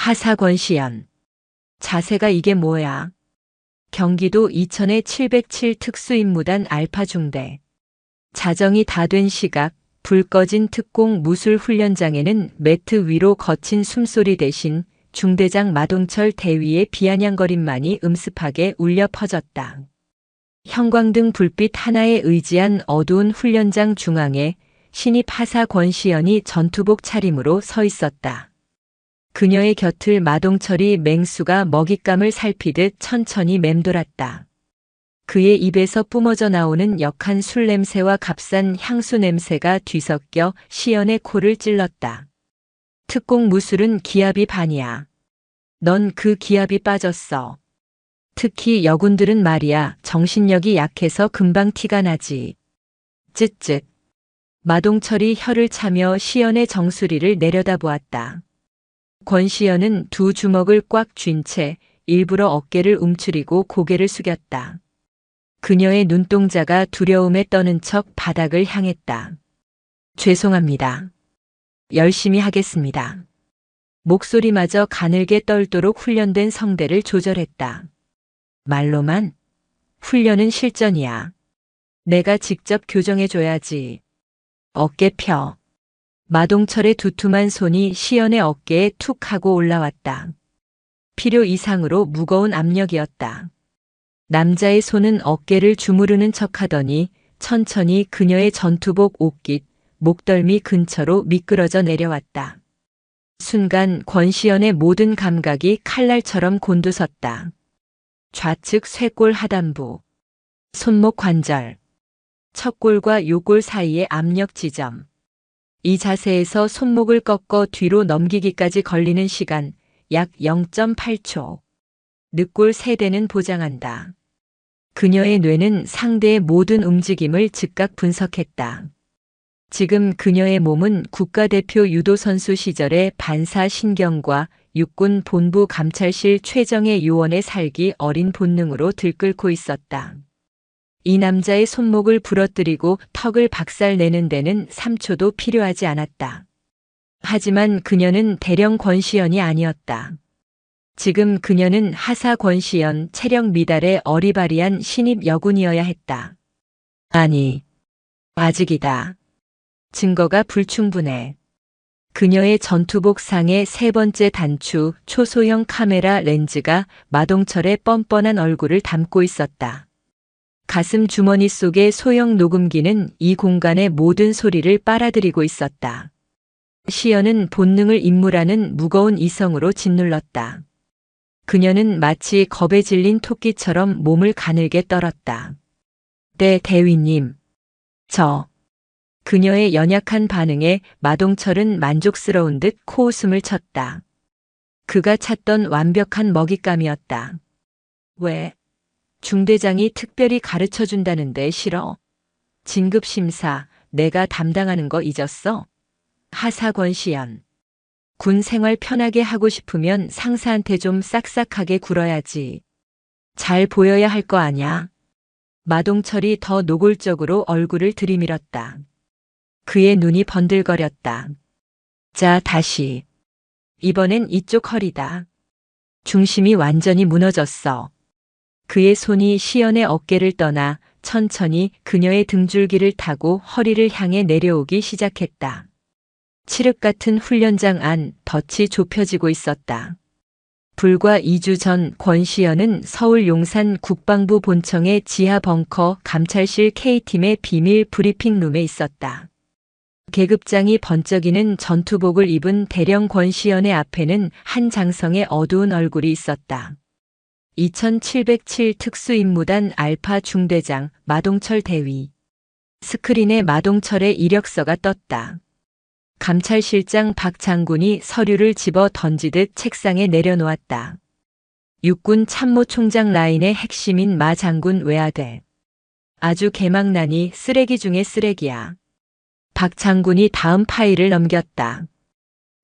하사 권시연. 자세가 이게 뭐야? 경기도 이천의 707 특수임무단 알파 중대. 자정이 다 된 시각, 불 꺼진 특공 무술 훈련장에는 매트 위로 거친 숨소리 대신 중대장 마동철 대위의 비아냥거림만이 음습하게 울려 퍼졌다. 형광등 불빛 하나에 의지한 어두운 훈련장 중앙에 신입 하사 권시연이 전투복 차림으로 서 있었다. 그녀의 곁을 마동철이 맹수가 먹잇감을 살피듯 천천히 맴돌았다. 그의 입에서 뿜어져 나오는 역한 술 냄새와 값싼 향수 냄새가 뒤섞여 시연의 코를 찔렀다. 특공 무술은 기압이 반이야. 넌 그 기압이 빠졌어. 특히 여군들은 말이야, 정신력이 약해서 금방 티가 나지. 쯧쯧. 마동철이 혀를 차며 시연의 정수리를 내려다보았다. 권시연은 두 주먹을 꽉 쥔 채 일부러 어깨를 움츠리고 고개를 숙였다. 그녀의 눈동자가 두려움에 떠는 척 바닥을 향했다. 죄송합니다. 열심히 하겠습니다. 목소리마저 가늘게 떨도록 훈련된 성대를 조절했다. 말로만? 훈련은 실전이야. 내가 직접 교정해줘야지. 어깨 펴. 마동철의 두툼한 손이 시연의 어깨에 툭 하고 올라왔다. 필요 이상으로 무거운 압력이었다. 남자의 손은 어깨를 주무르는 척하더니 천천히 그녀의 전투복 옷깃, 목덜미 근처로 미끄러져 내려왔다. 순간 권시연의 모든 감각이 칼날처럼 곤두섰다. 좌측 쇄골 하단부, 손목 관절, 척골과 요골 사이의 압력 지점. 이 자세에서 손목을 꺾어 뒤로 넘기기까지 걸리는 시간 약 0.8초. 늑골 3대는 보장한다. 그녀의 뇌는 상대의 모든 움직임을 즉각 분석했다. 지금 그녀의 몸은 국가대표 유도선수 시절의 반사신경과 육군 본부 감찰실 최정예 요원의 살기 어린 본능으로 들끓고 있었다. 이 남자의 손목을 부러뜨리고 턱을 박살내는 데는 3초도 필요하지 않았다. 하지만 그녀는 대령 권시연이 아니었다. 지금 그녀는 하사 권시연 체력 미달의 어리바리한 신입 여군이어야 했다. 아니, 아직이다. 증거가 불충분해. 그녀의 전투복 상의 세 번째 단추 초소형 카메라 렌즈가 마동철의 뻔뻔한 얼굴을 담고 있었다. 가슴 주머니 속의 소형 녹음기는 이 공간의 모든 소리를 빨아들이고 있었다. 시연은 본능을 임무라는 무거운 이성으로 짓눌렀다. 그녀는 마치 겁에 질린 토끼처럼 몸을 가늘게 떨었다. 네, 대위님. 그녀의 연약한 반응에 마동철은 만족스러운 듯 코웃음을 쳤다. 그가 찾던 완벽한 먹잇감이었다. 왜? 중대장이 특별히 가르쳐준다는데 싫어? 진급심사, 내가 담당하는 거 잊었어? 하사 권시연. 군 생활 편하게 하고 싶으면 상사한테 좀 싹싹하게 굴어야지. 잘 보여야 할 거 아냐? 마동철이 더 노골적으로 얼굴을 들이밀었다. 그의 눈이 번들거렸다. 자, 다시. 이번엔 이쪽 허리다. 중심이 완전히 무너졌어. 그의 손이 시연의 어깨를 떠나 천천히 그녀의 등줄기를 타고 허리를 향해 내려오기 시작했다. 칠흑 같은 훈련장 안 덫이 좁혀지고 있었다. 불과 2주 전 권시연은 서울 용산 국방부 본청의 지하 벙커 감찰실 K팀의 비밀 브리핑룸에 있었다. 계급장이 번쩍이는 전투복을 입은 대령 권시연의 앞에는 한 장성의 어두운 얼굴이 있었다. 2707 특수임무단 알파 중대장 마동철 대위. 스크린에 마동철의 이력서가 떴다. 감찰실장 박 장군이 서류를 집어 던지듯 책상에 내려놓았다. 육군 참모총장 라인의 핵심인 마 장군 외아대. 아주 개망나니 쓰레기 중에 쓰레기야. 박 장군이 다음 파일을 넘겼다.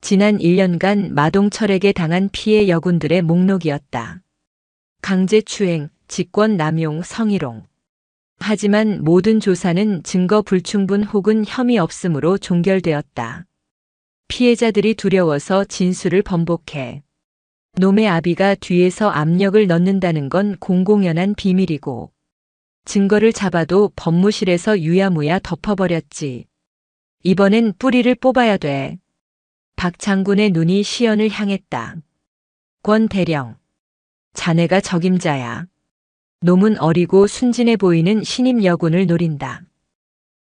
지난 1년간 마동철에게 당한 피해 여군들의 목록이었다. 강제추행, 직권남용, 성희롱. 하지만 모든 조사는 증거 불충분 혹은 혐의 없음으로 종결되었다. 피해자들이 두려워서 진술을 번복해 놈의 아비가 뒤에서 압력을 넣는다는 건 공공연한 비밀이고 증거를 잡아도 법무실에서 유야무야 덮어버렸지. 이번엔 뿌리를 뽑아야 돼. 박 장군의 눈이 시연을 향했다. 권 대령. 자네가 적임자야. 놈은 어리고 순진해 보이는 신임 여군을 노린다.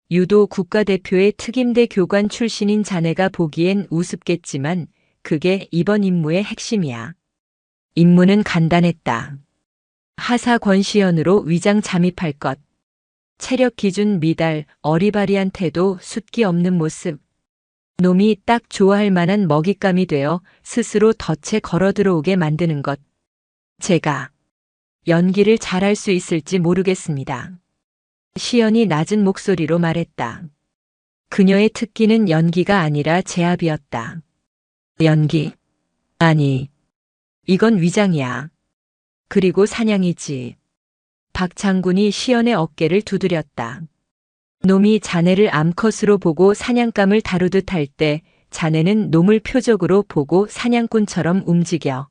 유도 국가대표의 특임대 교관 출신인 자네가 보기엔 우습겠지만 그게 이번 임무의 핵심이야. 임무는 간단했다. 하사 권시연으로 위장 잠입할 것. 체력 기준 미달, 어리바리한 태도, 숫기 없는 모습. 놈이 딱 좋아할 만한 먹잇감이 되어 스스로 덫에 걸어 들어오게 만드는 것. 제가 연기를 잘할 수 있을지 모르겠습니다. 시연이 낮은 목소리로 말했다. 그녀의 특기는 연기가 아니라 제압이었다. 연기? 아니, 이건 위장이야. 그리고 사냥이지. 박 장군이 시연의 어깨를 두드렸다. 놈이 자네를 암컷으로 보고 사냥감을 다루듯 할 때 자네는 놈을 표적으로 보고 사냥꾼처럼 움직여.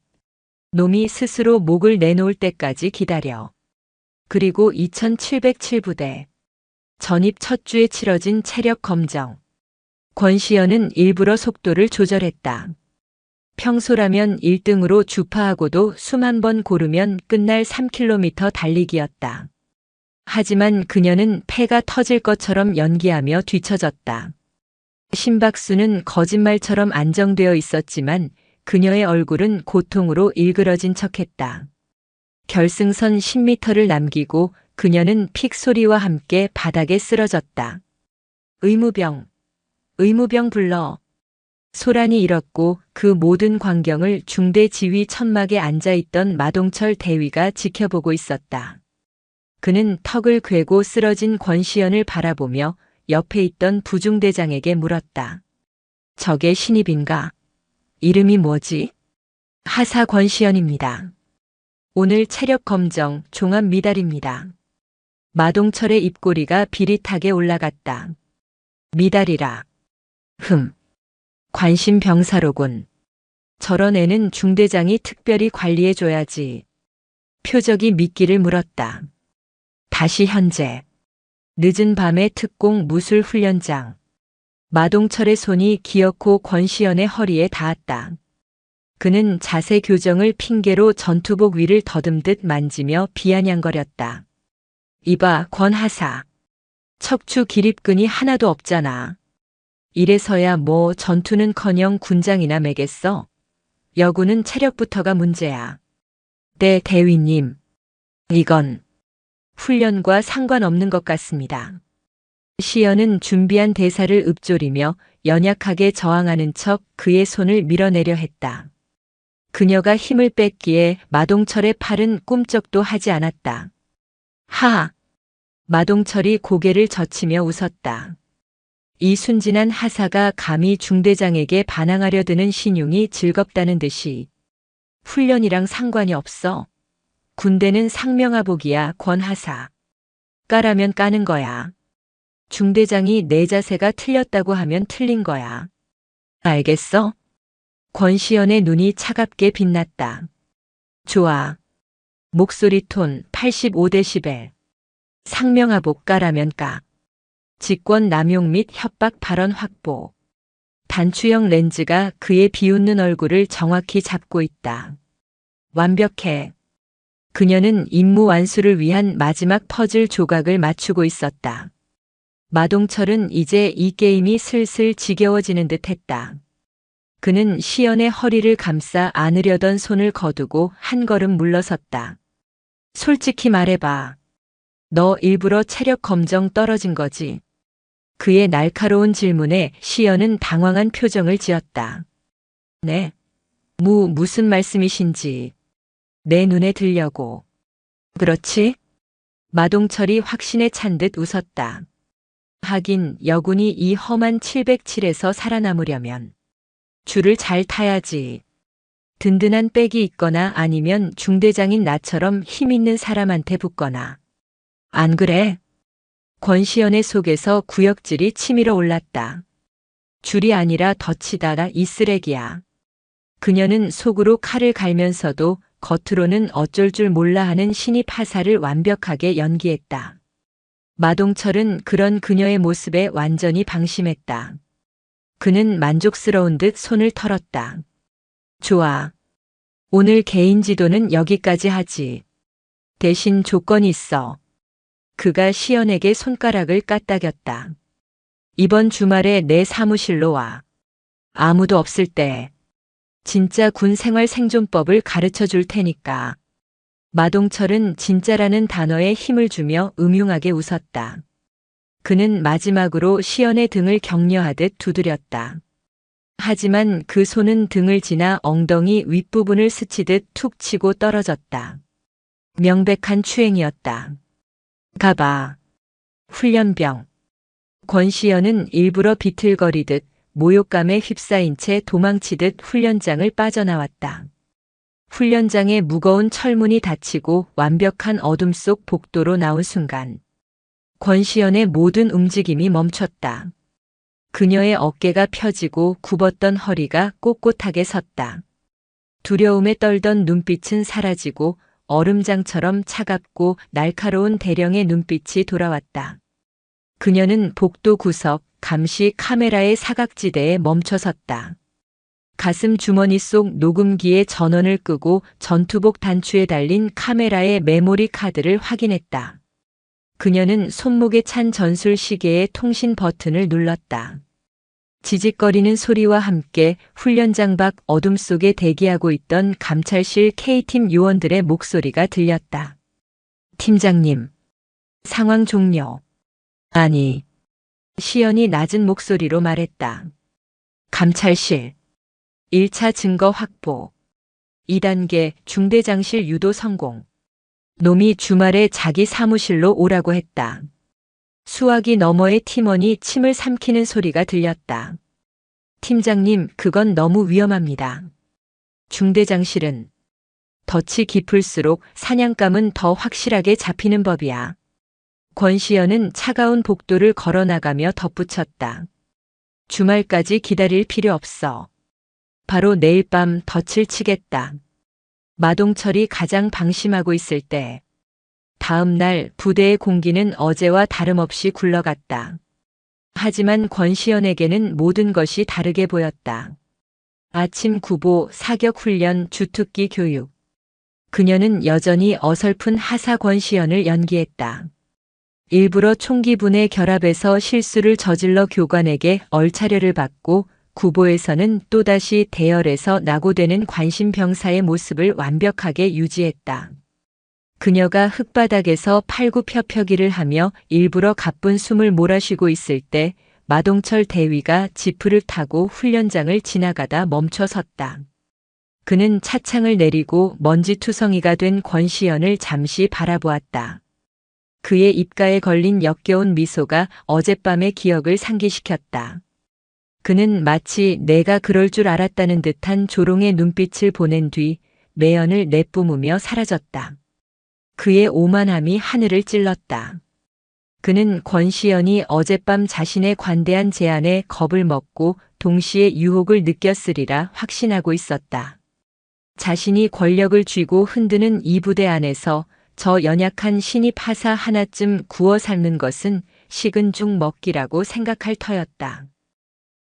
놈이 스스로 목을 내놓을 때까지 기다려. 그리고 2707부대. 전입 첫 주에 치러진 체력 검정. 권시연은 일부러 속도를 조절했다. 평소라면 1등으로 주파하고도 수만 번 고르면 끝날 3km 달리기였다. 하지만 그녀는 폐가 터질 것처럼 연기하며 뒤처졌다. 심박수는 거짓말처럼 안정되어 있었지만 그녀의 얼굴은 고통으로 일그러진 척했다. 결승선 10m를 남기고 그녀는 픽 소리와 함께 바닥에 쓰러졌다. 의무병 불러. 소란이 일었고 그 모든 광경을 중대 지휘 천막에 앉아있던 마동철 대위가 지켜보고 있었다. 그는 턱을 괴고 쓰러진 권시연을 바라보며 옆에 있던 부중대장에게 물었다. 저게 신입인가? 이름이 뭐지? 하사 권시연입니다. 오늘 체력 검정 종합 미달입니다. 마동철의 입꼬리가 비릿하게 올라갔다. 미달이라. 관심 병사로군. 저런 애는 중대장이 특별히 관리해줘야지. 표적이 미끼를 물었다. 다시 현재. 늦은 밤의 특공 무술 훈련장. 마동철의 손이 기어코 권시연의 허리에 닿았다. 그는 자세 교정을 핑계로 전투복 위를 더듬듯 만지며 비아냥거렸다. 이봐, 권하사. 척추 기립근이 하나도 없잖아. 이래서야 뭐 전투는커녕 군장이나 매겠어. 여군은 체력부터가 문제야. 네, 대위님. 이건 훈련과 상관없는 것 같습니다. 시연은 준비한 대사를 읊조리며 연약하게 저항하는 척 그의 손을 밀어내려 했다. 그녀가 힘을 뺐기에 마동철의 팔은 꿈쩍도 하지 않았다. 하! 마동철이 고개를 젖히며 웃었다. 이 순진한 하사가 감히 중대장에게 반항하려 드는 신용이 즐겁다는 듯이. 훈련이랑 상관이 없어. 군대는 상명하복이야, 권하사. 까라면 까는 거야. 중대장이 내 자세가 틀렸다고 하면 틀린 거야. 알겠어? 권시연의 눈이 차갑게 빛났다. 좋아. 목소리 톤 85데시벨. 상명하복 까라면 까. 직권 남용 및 협박 발언 확보. 단추형 렌즈가 그의 비웃는 얼굴을 정확히 잡고 있다. 완벽해. 그녀는 임무 완수를 위한 마지막 퍼즐 조각을 맞추고 있었다. 마동철은 이제 이 게임이 슬슬 지겨워지는 듯 했다. 그는 시연의 허리를 감싸 안으려던 손을 거두고 한 걸음 물러섰다. 솔직히 말해봐. 너 일부러 체력 검정 떨어진 거지? 그의 날카로운 질문에 시연은 당황한 표정을 지었다. 네. 무슨 말씀이신지. 내 눈에 들려고. 그렇지? 마동철이 확신에 찬 듯 웃었다. 하긴 여군이 이 험한 707에서 살아남으려면 줄을 잘 타야지. 든든한 백이 있거나 아니면 중대장인 나처럼 힘 있는 사람한테 붙거나. 안 그래? 권시연의 속에서 구역질이 치밀어 올랐다. 줄이 아니라 덫이다, 이 쓰레기야. 그녀는 속으로 칼을 갈면서도 겉으로는 어쩔 줄 몰라 하는 신입 하사를 완벽하게 연기했다. 마동철은 그런 그녀의 모습에 완전히 방심했다. 그는 만족스러운 듯 손을 털었다. 좋아. 오늘 개인 지도는 여기까지 하지. 대신 조건이 있어. 그가 시연에게 손가락을 까딱였다. 이번 주말에 내 사무실로 와. 아무도 없을 때. 진짜 군 생활 생존법을 가르쳐 줄 테니까. 마동철은 진짜라는 단어에 힘을 주며 음흉하게 웃었다. 그는 마지막으로 시연의 등을 격려하듯 두드렸다. 하지만 그 손은 등을 지나 엉덩이 윗부분을 스치듯 툭 치고 떨어졌다. 명백한 추행이었다. 가봐. 훈련병. 권시연은 일부러 비틀거리듯 모욕감에 휩싸인 채 도망치듯 훈련장을 빠져나왔다. 훈련장의 무거운 철문이 닫히고 완벽한 어둠 속 복도로 나온 순간 권시연의 모든 움직임이 멈췄다. 그녀의 어깨가 펴지고 굽었던 허리가 꼿꼿하게 섰다. 두려움에 떨던 눈빛은 사라지고 얼음장처럼 차갑고 날카로운 대령의 눈빛이 돌아왔다. 그녀는 복도 구석, 감시 카메라의 사각지대에 멈춰섰다. 가슴 주머니 속 녹음기에 전원을 끄고 전투복 단추에 달린 카메라의 메모리 카드를 확인했다. 그녀는 손목에 찬 전술 시계의 통신 버튼을 눌렀다. 지직거리는 소리와 함께 훈련장 밖 어둠 속에 대기하고 있던 감찰실 K팀 요원들의 목소리가 들렸다. 팀장님, 상황 종료. 아니, 시연이 낮은 목소리로 말했다. 감찰실. 1차 증거 확보. 2단계 중대장실 유도 성공. 놈이 주말에 자기 사무실로 오라고 했다. 수화기 너머의 팀원이 침을 삼키는 소리가 들렸다. 팀장님, 그건 너무 위험합니다. 중대장실은 덫이 깊을수록 사냥감은 더 확실하게 잡히는 법이야. 권시연은 차가운 복도를 걸어나가며 덧붙였다. 주말까지 기다릴 필요 없어. 바로 내일 밤 덫을 치겠다. 마동철이 가장 방심하고 있을 때 다음 날 부대의 공기는 어제와 다름없이 굴러갔다. 하지만 권시연에게는 모든 것이 다르게 보였다. 아침 구보, 사격 훈련, 주특기 교육. 그녀는 여전히 어설픈 하사 권시연을 연기했다. 일부러 총기분의 결합에서 실수를 저질러 교관에게 얼차려를 받고 구보에서는 또다시 대열에서 낙오되는 관심병사의 모습을 완벽하게 유지했다. 그녀가 흙바닥에서 팔굽혀펴기를 하며 일부러 가쁜 숨을 몰아쉬고 있을 때 마동철 대위가 지프를 타고 훈련장을 지나가다 멈춰 섰다. 그는 차창을 내리고 먼지투성이가 된 권시연을 잠시 바라보았다. 그의 입가에 걸린 역겨운 미소가 어젯밤의 기억을 상기시켰다. 그는 마치 내가 그럴 줄 알았다는 듯한 조롱의 눈빛을 보낸 뒤 매연을 내뿜으며 사라졌다. 그의 오만함이 하늘을 찔렀다. 그는 권시연이 어젯밤 자신의 관대한 제안에 겁을 먹고 동시에 유혹을 느꼈으리라 확신하고 있었다. 자신이 권력을 쥐고 흔드는 이 부대 안에서 저 연약한 신입 하사 하나쯤 구워 삶는 것은 식은 죽 먹기라고 생각할 터였다.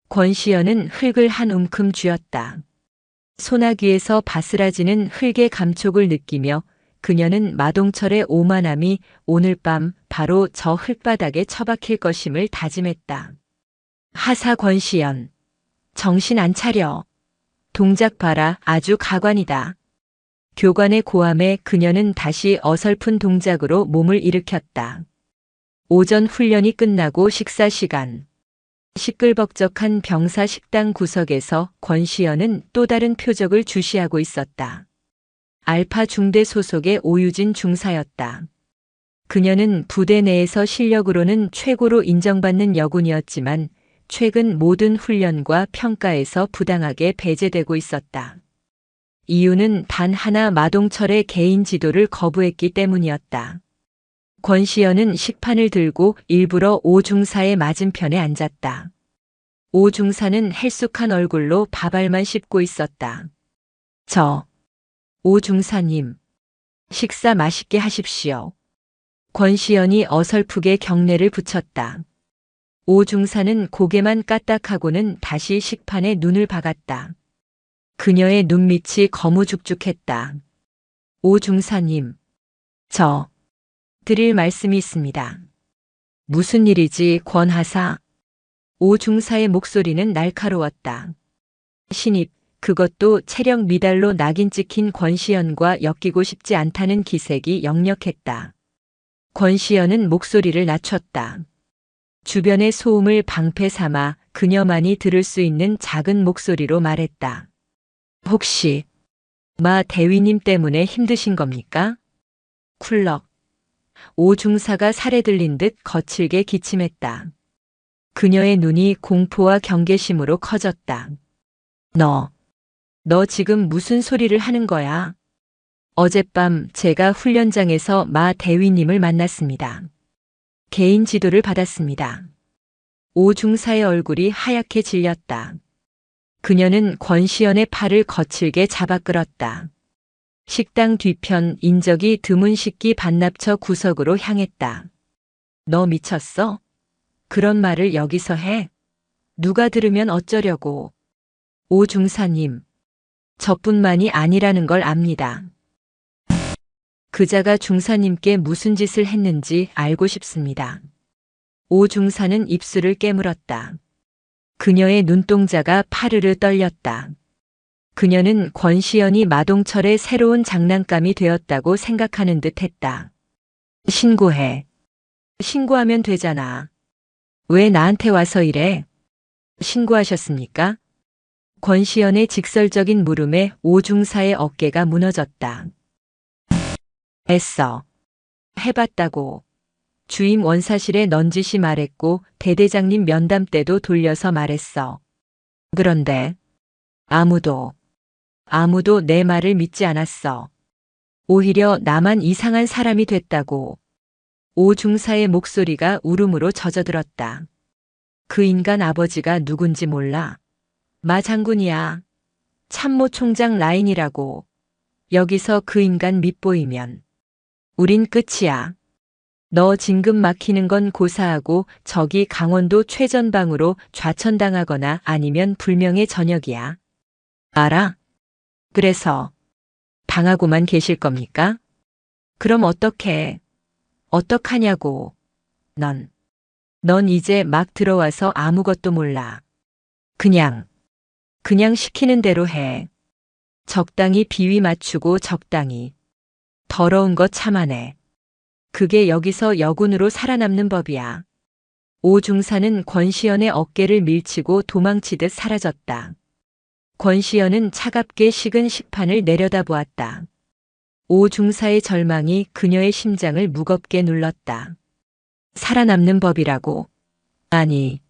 권시연은 흙을 한 움큼 쥐었다. 소나기에서 바스라지는 흙의 감촉을 느끼며 그녀는 마동철의 오만함이 오늘 밤 바로 저 흙바닥에 처박힐 것임을 다짐했다. 하사 권시연, 정신 안 차려. 동작 봐라, 아주 가관이다. 교관의 고함에 그녀는 다시 어설픈 동작으로 몸을 일으켰다. 오전 훈련이 끝나고 식사 시간. 시끌벅적한 병사 식당 구석에서 권시연은 또 다른 표적을 주시하고 있었다. 알파 중대 소속의 오유진 중사였다. 그녀는 부대 내에서 실력으로는 최고로 인정받는 여군이었지만 최근 모든 훈련과 평가에서 부당하게 배제되고 있었다. 이유는 단 하나, 마동철의 개인 지도를 거부했기 때문이었다. 권시연은 식판을 들고 일부러 오중사의 맞은편에 앉았다. 오중사는 헬쑥한 얼굴로 밥알만 씹고 있었다. 오 중사님, 식사 맛있게 하십시오. 권시연이 어설프게 경례를 붙였다. 오 중사는 고개만 까딱하고는 다시 식판에 눈을 박았다. 그녀의 눈밑이 거무죽죽했다. 오 중사님, 드릴 말씀이 있습니다. 무슨 일이지, 권하사? 오 중사의 목소리는 날카로웠다. 신입, 그것도 체력 미달로 낙인 찍힌 권시연과 엮이고 싶지 않다는 기색이 역력했다. 권시연은 목소리를 낮췄다. 주변의 소음을 방패 삼아 그녀만이 들을 수 있는 작은 목소리로 말했다. 혹시 마 대위님 때문에 힘드신 겁니까? 쿨럭. 오 중사가 살에 들린 듯 거칠게 기침했다. 그녀의 눈이 공포와 경계심으로 커졌다. 너 지금 무슨 소리를 하는 거야? 어젯밤 제가 훈련장에서 마 대위님을 만났습니다. 개인 지도를 받았습니다. 오 중사의 얼굴이 하얗게 질렸다. 그녀는 권시연의 팔을 거칠게 잡아 끌었다. 식당 뒤편 인적이 드문 식기 반납처 구석으로 향했다. 너 미쳤어? 그런 말을 여기서 해? 누가 들으면 어쩌려고? 오 중사님, 저뿐만이 아니라는 걸 압니다. 그자가 중사님께 무슨 짓을 했는지 알고 싶습니다. 오 중사는 입술을 깨물었다. 그녀의 눈동자가 파르르 떨렸다. 그녀는 권시연이 마동철의 새로운 장난감이 되었다고 생각하는 듯 했다. 신고해. 신고하면 되잖아. 왜 나한테 와서 이래? 신고하셨습니까? 권시연의 직설적인 물음에 오 중사의 어깨가 무너졌다. 애써. 해봤다고. 주임 원사실에 넌지시 말했고 대대장님 면담 때도 돌려서 말했어. 그런데 아무도 내 말을 믿지 않았어. 오히려 나만 이상한 사람이 됐다고. 오 중사의 목소리가 울음으로 젖어들었다. 그 인간 아버지가 누군지 몰라. 마 장군이야. 참모 총장 라인이라고. 여기서 그 인간 밑보이면 우린 끝이야. 너 진급 막히는 건 고사하고 저기 강원도 최전방으로 좌천당하거나 아니면 불명예 전역이야. 알아? 그래서 당하고만 계실 겁니까? 그럼 어떡해? 어떡하냐고. 넌 이제 막 들어와서 아무것도 몰라. 그냥 시키는 대로 해. 적당히 비위 맞추고 적당히. 더러운 거 참아내. 그게 여기서 여군으로 살아남는 법이야. 오 중사는 권시연의 어깨를 밀치고 도망치듯 사라졌다. 권시연은 차갑게 식은 식판을 내려다보았다. 오 중사의 절망이 그녀의 심장을 무겁게 눌렀다. 살아남는 법이라고? 아니,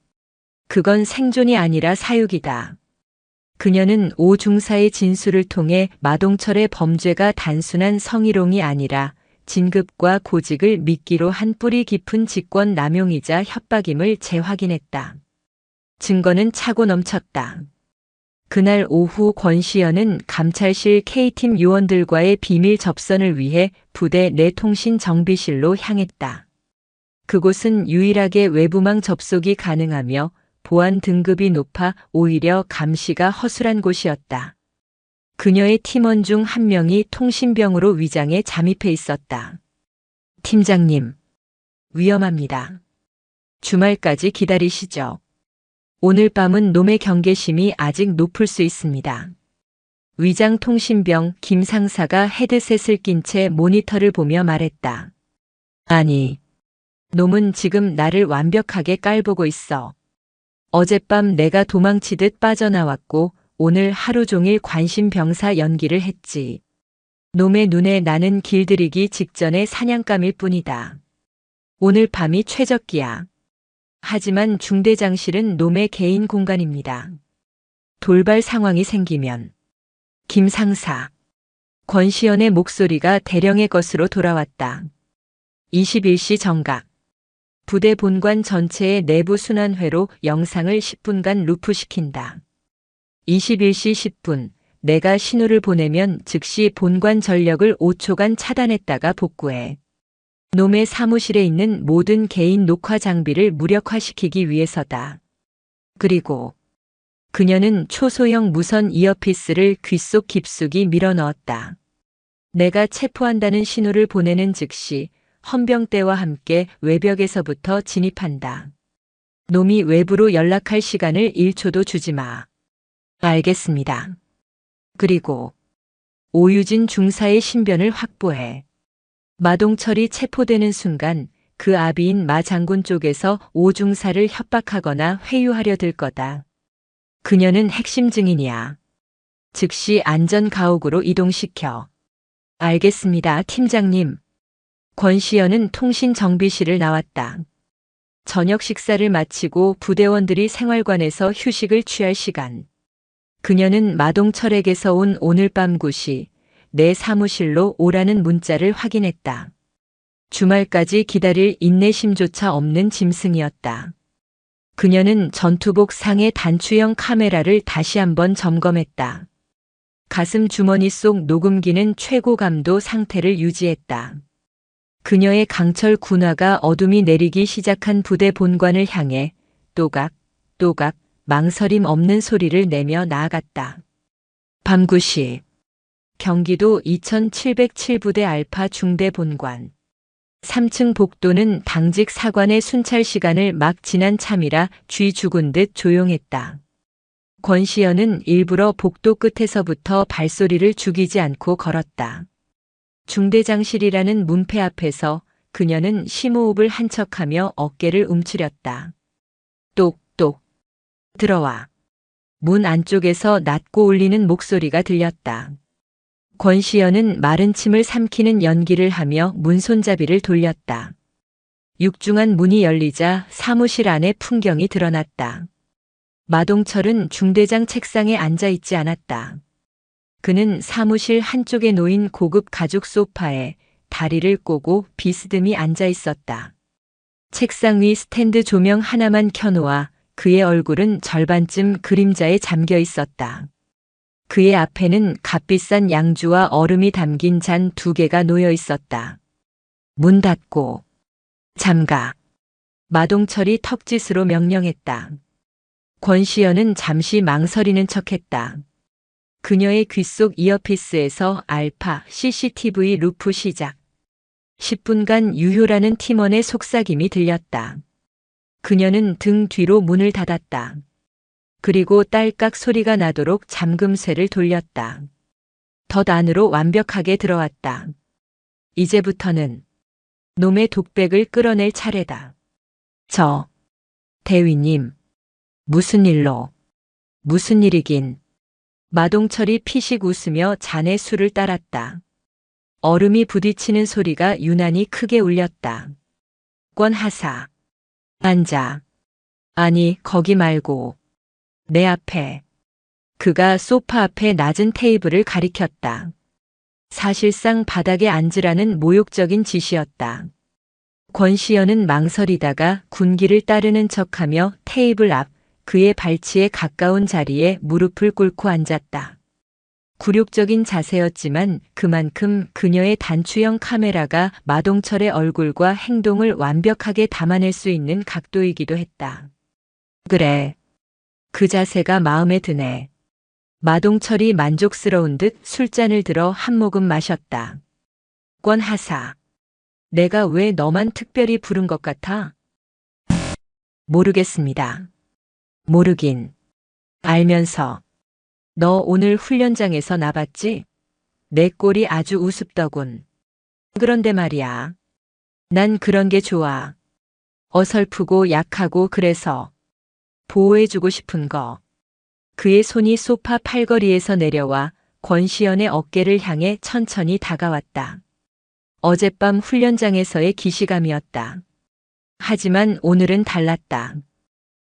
그건 생존이 아니라 사육이다. 그녀는 오 중사의 진술을 통해 마동철의 범죄가 단순한 성희롱이 아니라 진급과 고직을 미끼로 한 뿌리 깊은 직권 남용이자 협박임을 재확인했다. 증거는 차고 넘쳤다. 그날 오후 권시연은 감찰실 K팀 요원들과의 비밀 접선을 위해 부대 내 통신 정비실로 향했다. 그곳은 유일하게 외부망 접속이 가능하며 보안 등급이 높아 오히려 감시가 허술한 곳이었다. 그녀의 팀원 중 한 명이 통신병으로 위장해 잠입해 있었다. 팀장님, 위험합니다. 주말까지 기다리시죠. 오늘 밤은 놈의 경계심이 아직 높을 수 있습니다. 위장 통신병 김 상사가 헤드셋을 낀 채 모니터를 보며 말했다. 아니, 놈은 지금 나를 완벽하게 깔보고 있어. 어젯밤 내가 도망치듯 빠져나왔고 오늘 하루 종일 관심병사 연기를 했지. 놈의 눈에 나는 길들이기 직전의 사냥감일 뿐이다. 오늘 밤이 최적기야. 하지만 중대장실은 놈의 개인 공간입니다. 돌발 상황이 생기면 김 상사. 권시연의 목소리가 대령의 것으로 돌아왔다. 21시 정각. 부대 본관 전체의 내부 순환회로 영상을 10분간 루프시킨다. 21시 10분 내가 신호를 보내면 즉시 본관 전력을 5초간 차단했다가 복구해. 놈의 사무실에 있는 모든 개인 녹화 장비를 무력화시키기 위해서다. 그리고 그녀는 초소형 무선 이어피스를 귓속 깊숙이 밀어넣었다. 내가 체포한다는 신호를 보내는 즉시 헌병대와 함께 외벽에서부터 진입한다. 놈이 외부로 연락할 시간을 1초도 주지 마. 알겠습니다. 그리고 오유진 중사의 신변을 확보해. 마동철이 체포되는 순간 그 아비인 마 장군 쪽에서 오 중사를 협박하거나 회유하려 들 거다. 그녀는 핵심 증인이야. 즉시 안전가옥으로 이동시켜. 알겠습니다, 팀장님. 권시연은 통신정비실을 나왔다. 저녁 식사를 마치고 부대원들이 생활관에서 휴식을 취할 시간. 그녀는 마동철에게서 온 오늘 밤 9시 내 사무실로 오라는 문자를 확인했다. 주말까지 기다릴 인내심조차 없는 짐승이었다. 그녀는 전투복 상의 단추형 카메라를 다시 한번 점검했다. 가슴 주머니 속 녹음기는 최고 감도 상태를 유지했다. 그녀의 강철 군화가 어둠이 내리기 시작한 부대 본관을 향해 또각또각 망설임 없는 소리를 내며 나아갔다. 밤 9시 경기도 2707부대 알파 중대 본관. 3층 복도는 당직 사관의 순찰 시간을 막 지난 참이라 쥐 죽은 듯 조용했다. 권시연은 일부러 복도 끝에서부터 발소리를 죽이지 않고 걸었다. 중대장실이라는 문패 앞에서 그녀는 심호흡을 한 척하며 어깨를 움츠렸다. 똑똑. 들어와. 문 안쪽에서 낮고 울리는 목소리가 들렸다. 권시연은 마른 침을 삼키는 연기를 하며 문 손잡이를 돌렸다. 육중한 문이 열리자 사무실 안의 풍경이 드러났다. 마동철은 중대장 책상에 앉아 있지 않았다. 그는 사무실 한쪽에 놓인 고급 가죽 소파에 다리를 꼬고 비스듬히 앉아 있었다. 책상 위 스탠드 조명 하나만 켜놓아 그의 얼굴은 절반쯤 그림자에 잠겨 있었다. 그의 앞에는 값비싼 양주와 얼음이 담긴 잔 2개가 놓여 있었다. 문 닫고 잠가. 마동철이 턱짓으로 명령했다. 권시연은 잠시 망설이는 척했다. 그녀의 귓속 이어피스에서 알파 CCTV 루프 시작. 10분간 유효라는 팀원의 속삭임이 들렸다. 그녀는 등 뒤로 문을 닫았다. 그리고 딸깍 소리가 나도록 잠금쇠를 돌렸다. 덧 안으로 완벽하게 들어왔다. 이제부터는 놈의 독백을 끌어낼 차례다. 대위님. 무슨 일로? 무슨 일이긴. 마동철이 피식 웃으며 잔에 술을 따랐다. 얼음이 부딪히는 소리가 유난히 크게 울렸다. 권하사. 앉아. 아니, 거기 말고. 내 앞에. 그가 소파 앞에 낮은 테이블을 가리켰다. 사실상 바닥에 앉으라는 모욕적인 지시였다. 권시연은 망설이다가 군기를 따르는 척하며 테이블 앞 그의 발치에 가까운 자리에 무릎을 꿇고 앉았다. 굴욕적인 자세였지만 그만큼 그녀의 단추형 카메라가 마동철의 얼굴과 행동을 완벽하게 담아낼 수 있는 각도이기도 했다. 그래. 그 자세가 마음에 드네. 마동철이 만족스러운 듯 술잔을 들어 한 모금 마셨다. 권하사. 내가 왜 너만 특별히 부른 것 같아? 모르겠습니다. 모르긴. 알면서. 너 오늘 훈련장에서 나봤지? 내 꼴이 아주 우습더군. 그런데 말이야. 난 그런 게 좋아. 어설프고 약하고 그래서. 보호해주고 싶은 거. 그의 손이 소파 팔걸이에서 내려와 권시연의 어깨를 향해 천천히 다가왔다. 어젯밤 훈련장에서의 기시감이었다. 하지만 오늘은 달랐다.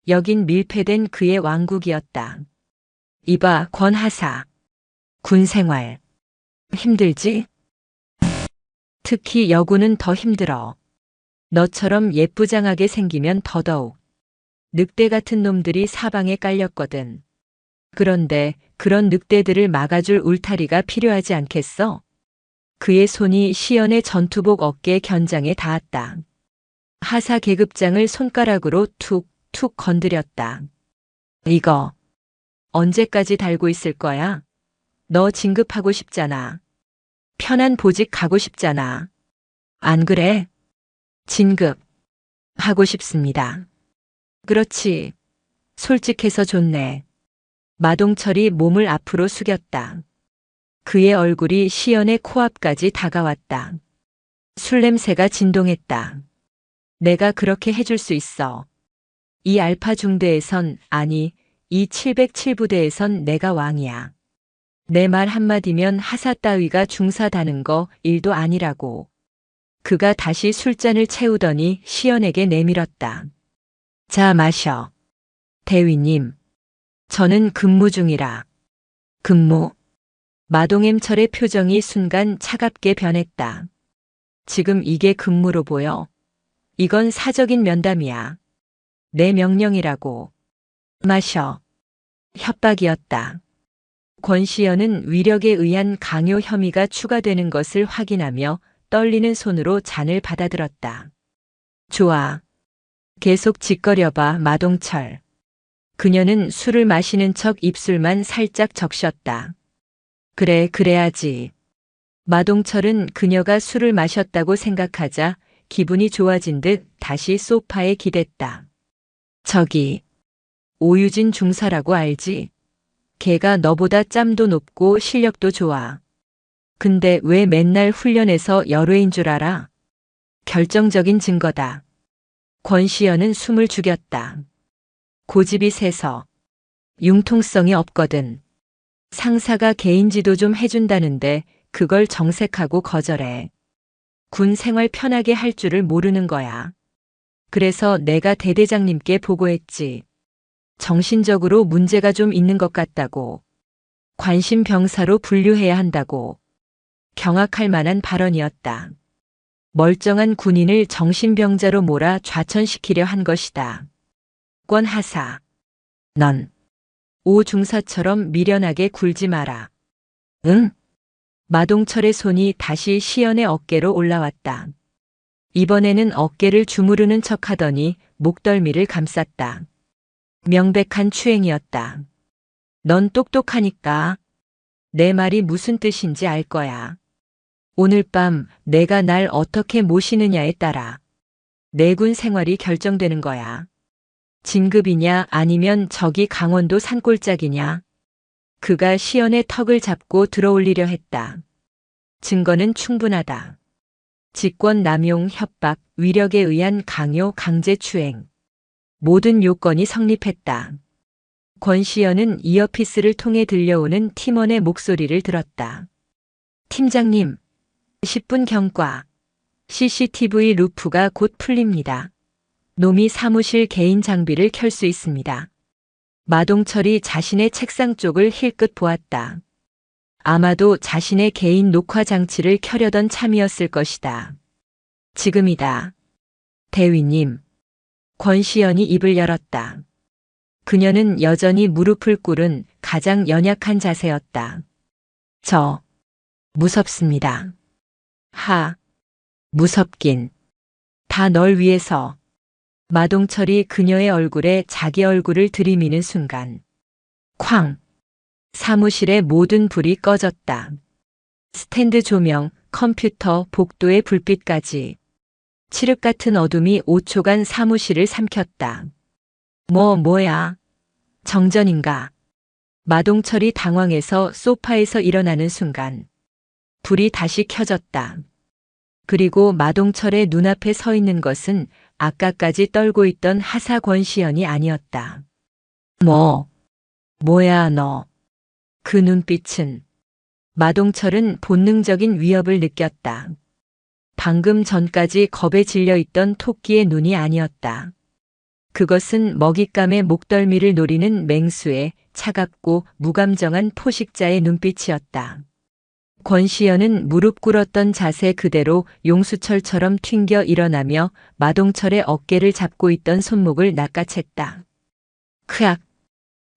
여긴 밀폐된 그의 왕국이었다. 이봐, 권하사. 군생활. 힘들지? 특히 여군은 더 힘들어. 너처럼 예쁘장하게 생기면 더더욱. 늑대 같은 놈들이 사방에 깔렸거든. 그런데 그런 늑대들을 막아줄 울타리가 필요하지 않겠어? 그의 손이 시연의 전투복 어깨 견장에 닿았다. 하사 계급장을 손가락으로 툭툭 건드렸다. 이거 언제까지 달고 있을 거야? 너 진급하고 싶잖아. 편한 보직 가고 싶잖아. 안 그래? 진급 하고 싶습니다. 그렇지. 솔직해서 좋네. 마동철이 몸을 앞으로 숙였다. 그의 얼굴이 시연의 코앞까지 다가왔다. 술 냄새가 진동했다. 내가 그렇게 해줄 수 있어. 이 알파 중대에선, 아니, 이 707부대에선 내가 왕이야. 내 말 한마디면 하사 따위가 중사다는 거 일도 아니라고. 그가 다시 술잔을 채우더니 시연에게 내밀었다. 자, 마셔. 대위님, 저는 근무 중이라. 근무? 마동엠철의 표정이 순간 차갑게 변했다. 지금 이게 근무로 보여? 이건 사적인 면담이야. 내 명령이라고. 마셔. 협박이었다. 권시연은 위력에 의한 강요 혐의가 추가되는 것을 확인하며 떨리는 손으로 잔을 받아들었다. 좋아. 계속 짓거려봐, 마동철. 그녀는 술을 마시는 척 입술만 살짝 적셨다. 그래, 그래야지. 마동철은 그녀가 술을 마셨다고 생각하자 기분이 좋아진 듯 다시 소파에 기댔다. 저기, 오유진 중사라고 알지? 걔가 너보다 짬도 높고 실력도 좋아. 근데 왜 맨날 훈련에서 열외인 줄 알아? 결정적인 증거다. 권시연은 숨을 죽였다. 고집이 세서. 융통성이 없거든. 상사가 개인 지도 좀 해준다는데 그걸 정색하고 거절해. 군 생활 편하게 할 줄을 모르는 거야. 그래서 내가 대대장님께 보고했지. 정신적으로 문제가 좀 있는 것 같다고. 관심 병사로 분류해야 한다고. 경악할 만한 발언이었다. 멀쩡한 군인을 정신병자로 몰아 좌천시키려 한 것이다. 권하사. 넌 오 중사처럼 미련하게 굴지 마라. 응? 마동철의 손이 다시 시연의 어깨로 올라왔다. 이번에는 어깨를 주무르는 척하더니 목덜미를 감쌌다. 명백한 추행이었다. 넌 똑똑하니까 내 말이 무슨 뜻인지 알 거야. 오늘 밤 내가 날 어떻게 모시느냐에 따라 내군 생활이 결정되는 거야. 진급이냐 아니면 저기 강원도 산골짜기냐. 그가 시연의 턱을 잡고 들어올리려 했다. 증거는 충분하다. 직권 남용, 협박, 위력에 의한 강요, 강제추행. 모든 요건이 성립했다. 권시연은 이어피스를 통해 들려오는 팀원의 목소리를 들었다. 팀장님, 10분 경과. CCTV 루프가 곧 풀립니다. 놈이 사무실 개인 장비를 켤 수 있습니다. 마동철이 자신의 책상 쪽을 힐끗 보았다. 아마도 자신의 개인 녹화 장치를 켜려던 참이었을 것이다. 지금이다. 대위님. 권시연이 입을 열었다. 그녀는 여전히 무릎을 꿇은 가장 연약한 자세였다. 저, 무섭습니다. 무섭긴. 다 널 위해서. 마동철이 그녀의 얼굴에 자기 얼굴을 들이미는 순간. 쾅! 사무실의 모든 불이 꺼졌다. 스탠드 조명, 컴퓨터, 복도의 불빛까지. 칠흑 같은 어둠이 5초간 사무실을 삼켰다. 뭐야? 정전인가? 마동철이 당황해서 소파에서 일어나는 순간. 불이 다시 켜졌다. 그리고 마동철의 눈앞에 서 있는 것은 아까까지 떨고 있던 하사 권시연이 아니었다. 뭐야 너. 그 눈빛은. 마동철은 본능적인 위협을 느꼈다. 방금 전까지 겁에 질려 있던 토끼의 눈이 아니었다. 그것은 먹잇감의 목덜미를 노리는 맹수의 차갑고 무감정한 포식자의 눈빛이었다. 권시연은 무릎 꿇었던 자세 그대로 용수철처럼 튕겨 일어나며 마동철의 어깨를 잡고 있던 손목을 낚아챘다. 크악!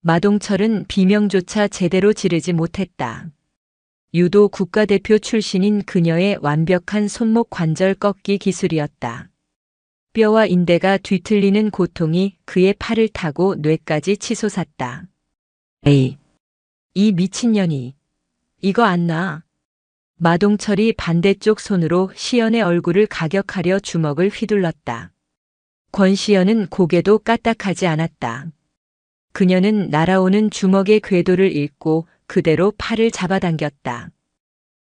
마동철은 비명조차 제대로 지르지 못했다. 유도 국가대표 출신인 그녀의 완벽한 손목 관절 꺾기 기술이었다. 뼈와 인대가 뒤틀리는 고통이 그의 팔을 타고 뇌까지 치솟았다. 에이, 이 미친년이. 이거 안 나. 마동철이 반대쪽 손으로 시연의 얼굴을 가격하려 주먹을 휘둘렀다. 권시연은 고개도 까딱하지 않았다. 그녀는 날아오는 주먹의 궤도를 잃고 그대로 팔을 잡아당겼다.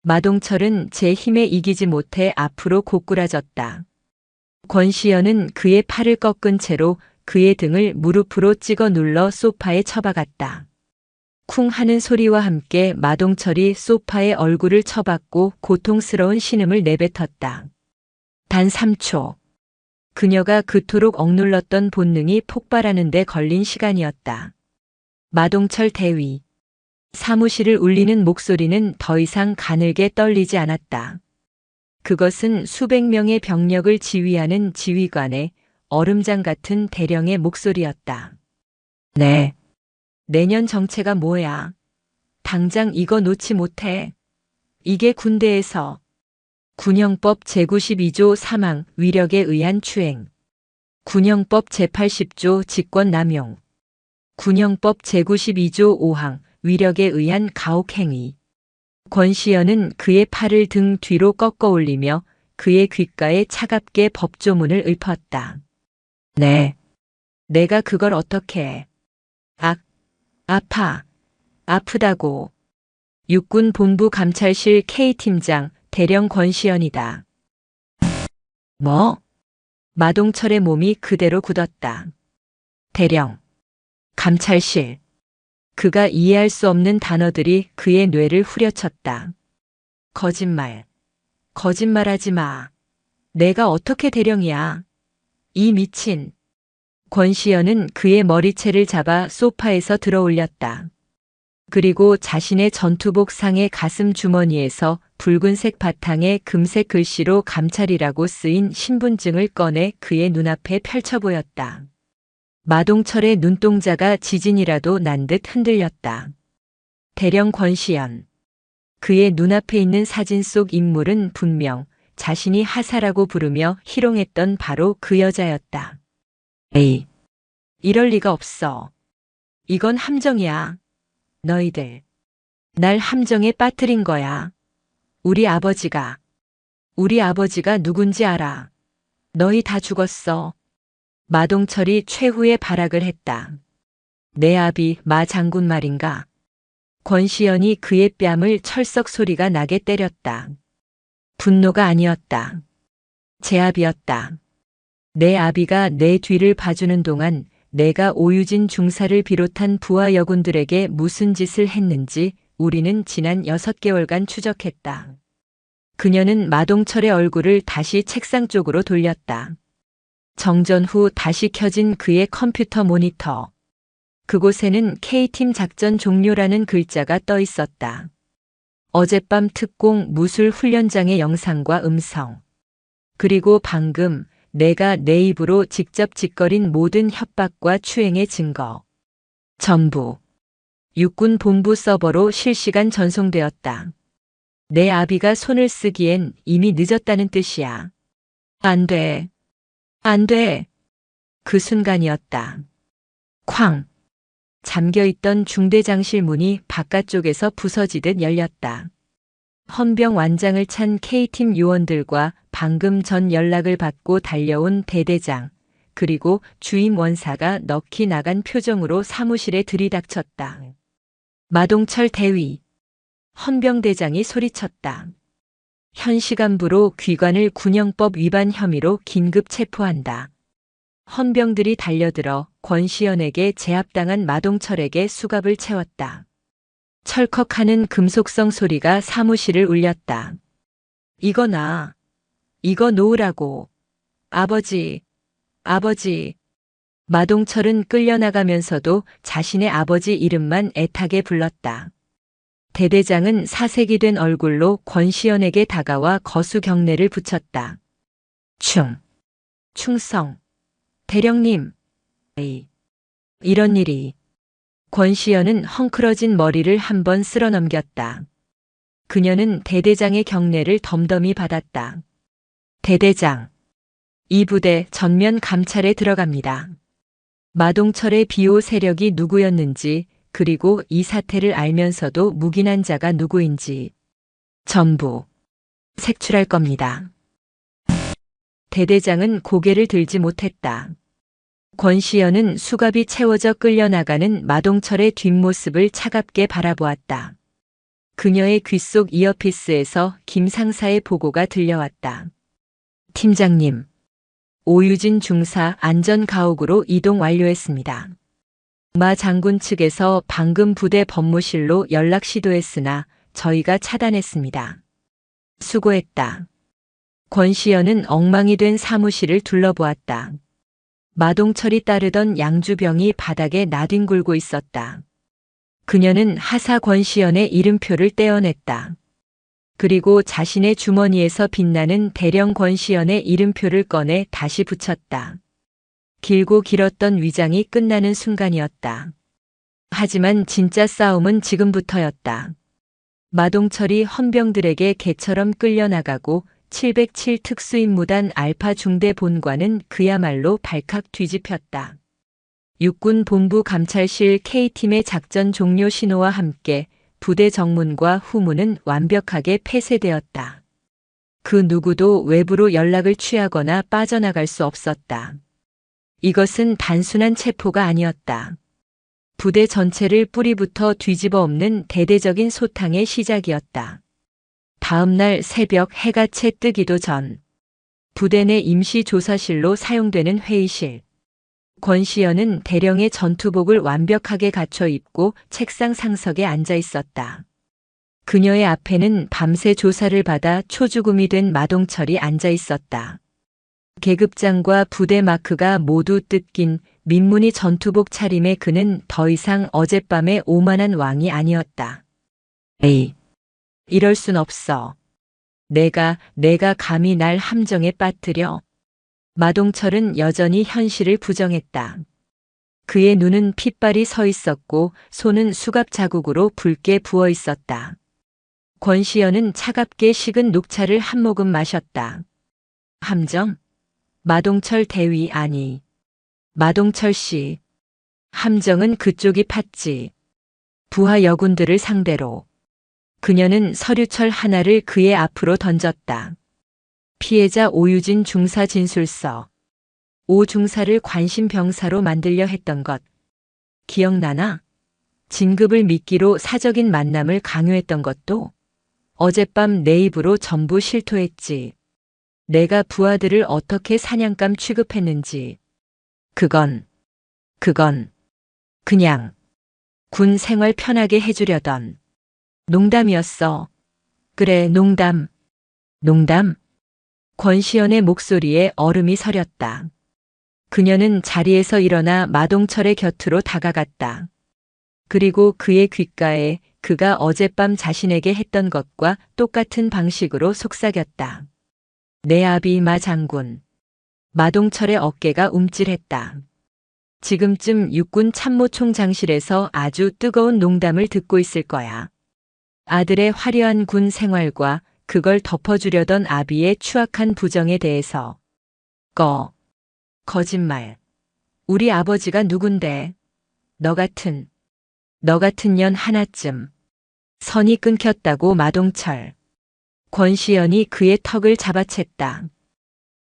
마동철은 제 힘에 이기지 못해 앞으로 고꾸라졌다. 권시연은 그의 팔을 꺾은 채로 그의 등을 무릎으로 찍어 눌러 소파에 처박았다. 쿵 하는 소리와 함께 마동철이 소파에 얼굴을 처박고 고통스러운 신음을 내뱉었다. 단 3초. 그녀가 그토록 억눌렀던 본능이 폭발하는 데 걸린 시간이었다. 마동철 대위. 사무실을 울리는 목소리는 더 이상 가늘게 떨리지 않았다. 그것은 수백 명의 병력을 지휘하는 지휘관의 얼음장 같은 대령의 목소리였다. 네. 내년 정체가 뭐야? 당장 이거 놓지 못해. 이게 군대에서 군형법 제92조 사망, 위력에 의한 추행. 군형법 제80조 직권남용. 군형법 제92조 5항, 위력에 의한 가혹행위. 권시연은 그의 팔을 등 뒤로 꺾어 올리며 그의 귓가에 차갑게 법조문을 읊었다. 네. 내가 그걸 어떻게 해. 아파. 아프다고. 육군본부 감찰실 K팀장 대령 권시연이다. 뭐? 마동철의 몸이 그대로 굳었다. 대령. 감찰실. 그가 이해할 수 없는 단어들이 그의 뇌를 후려쳤다. 거짓말. 거짓말하지 마. 내가 어떻게 대령이야. 이 미친. 권시연은 그의 머리채를 잡아 소파에서 들어 올렸다. 그리고 자신의 전투복 상의 가슴 주머니에서 붉은색 바탕에 금색 글씨로 감찰이라고 쓰인 신분증을 꺼내 그의 눈앞에 펼쳐 보였다. 마동철의 눈동자가 지진이라도 난 듯 흔들렸다. 대령 권시연. 그의 눈앞에 있는 사진 속 인물은 분명 자신이 하사라고 부르며 희롱했던 바로 그 여자였다. 에이, 이럴 리가 없어. 이건 함정이야. 너희들. 날 함정에 빠뜨린 거야. 우리 아버지가 누군지 알아. 너희 다 죽었어. 마동철이 최후의 발악을 했다. 내 아비 마 장군 말인가. 권시연이 그의 뺨을 철썩 소리가 나게 때렸다. 분노가 아니었다. 제압이었다. 내 아비가 내 뒤를 봐주는 동안 내가 오유진 중사를 비롯한 부하 여군들에게 무슨 짓을 했는지 우리는 지난 6개월간 추적했다. 그녀는 마동철의 얼굴을 다시 책상 쪽으로 돌렸다. 정전 후 다시 켜진 그의 컴퓨터 모니터. 그곳에는 K팀 작전 종료라는 글자가 떠 있었다. 어젯밤 특공 무술 훈련장의 영상과 음성. 그리고 방금 내가 내 입으로 직접 짓거린 모든 협박과 추행의 증거. 전부 육군 본부 서버로 실시간 전송되었다. 내 아비가 손을 쓰기엔 이미 늦었다는 뜻이야. 안 돼. 안 돼. 그 순간이었다. 쾅. 잠겨있던 중대장실 문이 바깥쪽에서 부서지듯 열렸다. 헌병 완장을 찬 K팀 요원들과 방금 전 연락을 받고 달려온 대대장, 그리고 주임 원사가 넋이 나간 표정으로 사무실에 들이닥쳤다. 마동철 대위. 헌병대장이 소리쳤다. 현 시간부로 귀관을 군형법 위반 혐의로 긴급 체포한다. 헌병들이 달려들어 권시연에게 제압당한 마동철에게 수갑을 채웠다. 철컥하는 금속성 소리가 사무실을 울렸다. 이거 나. 이거 놓으라고. 아버지. 아버지. 마동철은 끌려나가면서도 자신의 아버지 이름만 애타게 불렀다. 대대장은 사색이 된 얼굴로 권시연에게 다가와 거수 경례를 붙였다. 충성. 대령님. 에이. 이런 일이. 권시연은 헝클어진 머리를 한번 쓸어 넘겼다. 그녀는 대대장의 경례를 덤덤히 받았다. 대대장. 이 부대 전면 감찰에 들어갑니다. 마동철의 비호 세력이 누구였는지, 그리고 이 사태를 알면서도 묵인한 자가 누구인지 전부 색출할 겁니다. 대대장은 고개를 들지 못했다. 권시연은 수갑이 채워져 끌려나가는 마동철의 뒷모습을 차갑게 바라보았다. 그녀의 귓속 이어피스에서 김 상사의 보고가 들려왔다. 팀장님, 오유진 중사 안전가옥으로 이동 완료했습니다. 마 장군 측에서 방금 부대 법무실로 연락 시도했으나 저희가 차단했습니다. 수고했다. 권시연은 엉망이 된 사무실을 둘러보았다. 마동철이 따르던 양주병이 바닥에 나뒹굴고 있었다. 그녀는 하사 권시연의 이름표를 떼어냈다. 그리고 자신의 주머니에서 빛나는 대령 권시연의 이름표를 꺼내 다시 붙였다. 길고 길었던 위장이 끝나는 순간이었다. 하지만 진짜 싸움은 지금부터였다. 마동철이 헌병들에게 개처럼 끌려나가고 707 특수임무단 알파 중대 본관은 그야말로 발칵 뒤집혔다. 육군 본부 감찰실 K팀의 작전 종료 신호와 함께 부대 정문과 후문은 완벽하게 폐쇄되었다. 그 누구도 외부로 연락을 취하거나 빠져나갈 수 없었다. 이것은 단순한 체포가 아니었다. 부대 전체를 뿌리부터 뒤집어 엎는 대대적인 소탕의 시작이었다. 다음 날 새벽 해가 채 뜨기도 전, 부대 내 임시조사실로 사용되는 회의실. 권시연은 대령의 전투복을 완벽하게 갖춰 입고 책상 상석에 앉아 있었다. 그녀의 앞에는 밤새 조사를 받아 초죽음이 된 마동철이 앉아 있었다. 계급장과 부대 마크가 모두 뜯긴 민무늬 전투복 차림의 그는 더 이상 어젯밤의 오만한 왕이 아니었다. 에이, 이럴 순 없어. 내가 감히 날 함정에 빠뜨려. 마동철은 여전히 현실을 부정했다. 그의 눈은 핏발이 서 있었고 손은 수갑 자국으로 붉게 부어 있었다. 권시연은 차갑게 식은 녹차를 한 모금 마셨다. 함정? 마동철 대위 아니. 마동철 씨. 함정은 그쪽이 팠지. 부하 여군들을 상대로. 그녀는 서류철 하나를 그의 앞으로 던졌다. 피해자 오유진 중사 진술서. 오 중사를 관심병사로 만들려 했던 것. 기억나나? 진급을 미끼로 사적인 만남을 강요했던 것도 어젯밤 내 입으로 전부 실토했지. 내가 부하들을 어떻게 사냥감 취급했는지. 그건 그냥 군 생활 편하게 해주려던 농담이었어. 그래, 농담. 권시연의 목소리에 얼음이 서렸다. 그녀는 자리에서 일어나 마동철의 곁으로 다가갔다. 그리고 그의 귓가에 그가 어젯밤 자신에게 했던 것과 똑같은 방식으로 속삭였다. 내 아비 마 장군. 마동철의 어깨가 움찔했다. 지금쯤 육군 참모총장실에서 아주 뜨거운 농담을 듣고 있을 거야. 아들의 화려한 군 생활과 그걸 덮어주려던 아비의 추악한 부정에 대해서. 거짓말. 우리 아버지가 누군데? 너 같은 년 하나쯤. 선이 끊겼다고 마동철. 권시연이 그의 턱을 잡아챘다.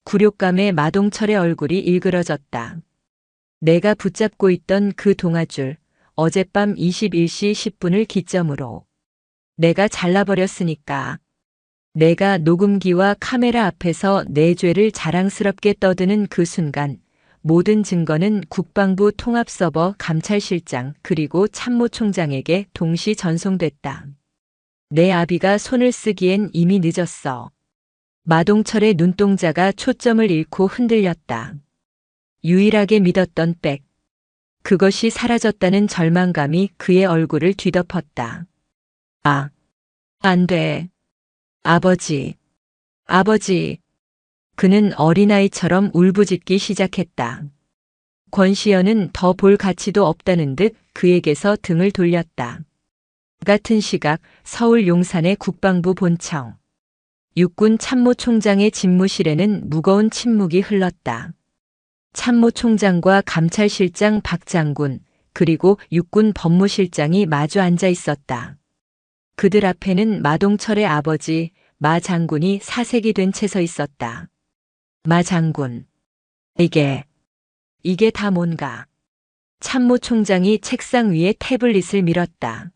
굴욕감에 마동철의 얼굴이 일그러졌다. 내가 붙잡고 있던 그 동아줄, 어젯밤 21시 10분을 기점으로 내가 잘라버렸으니까. 내가 녹음기와 카메라 앞에서 내 죄를 자랑스럽게 떠드는 그 순간 모든 증거는 국방부 통합서버 감찰실장 그리고 참모총장에게 동시 전송됐다. 내 아비가 손을 쓰기엔 이미 늦었어. 마동철의 눈동자가 초점을 잃고 흔들렸다. 유일하게 믿었던 백. 그것이 사라졌다는 절망감이 그의 얼굴을 뒤덮었다. 안 돼. 아버지. 그는 어린아이처럼 울부짖기 시작했다. 권시현은 더 볼 가치도 없다는 듯 그에게서 등을 돌렸다. 같은 시각 서울 용산의 국방부 본청. 육군 참모총장의 집무실에는 무거운 침묵이 흘렀다. 참모총장과 감찰실장 박 장군, 그리고 육군 법무실장이 마주 앉아 있었다. 그들 앞에는 마동철의 아버지 마 장군이 사색이 된 채 서 있었다. 마 장군. 이게 다 뭔가. 참모총장이 책상 위에 태블릿을 밀었다.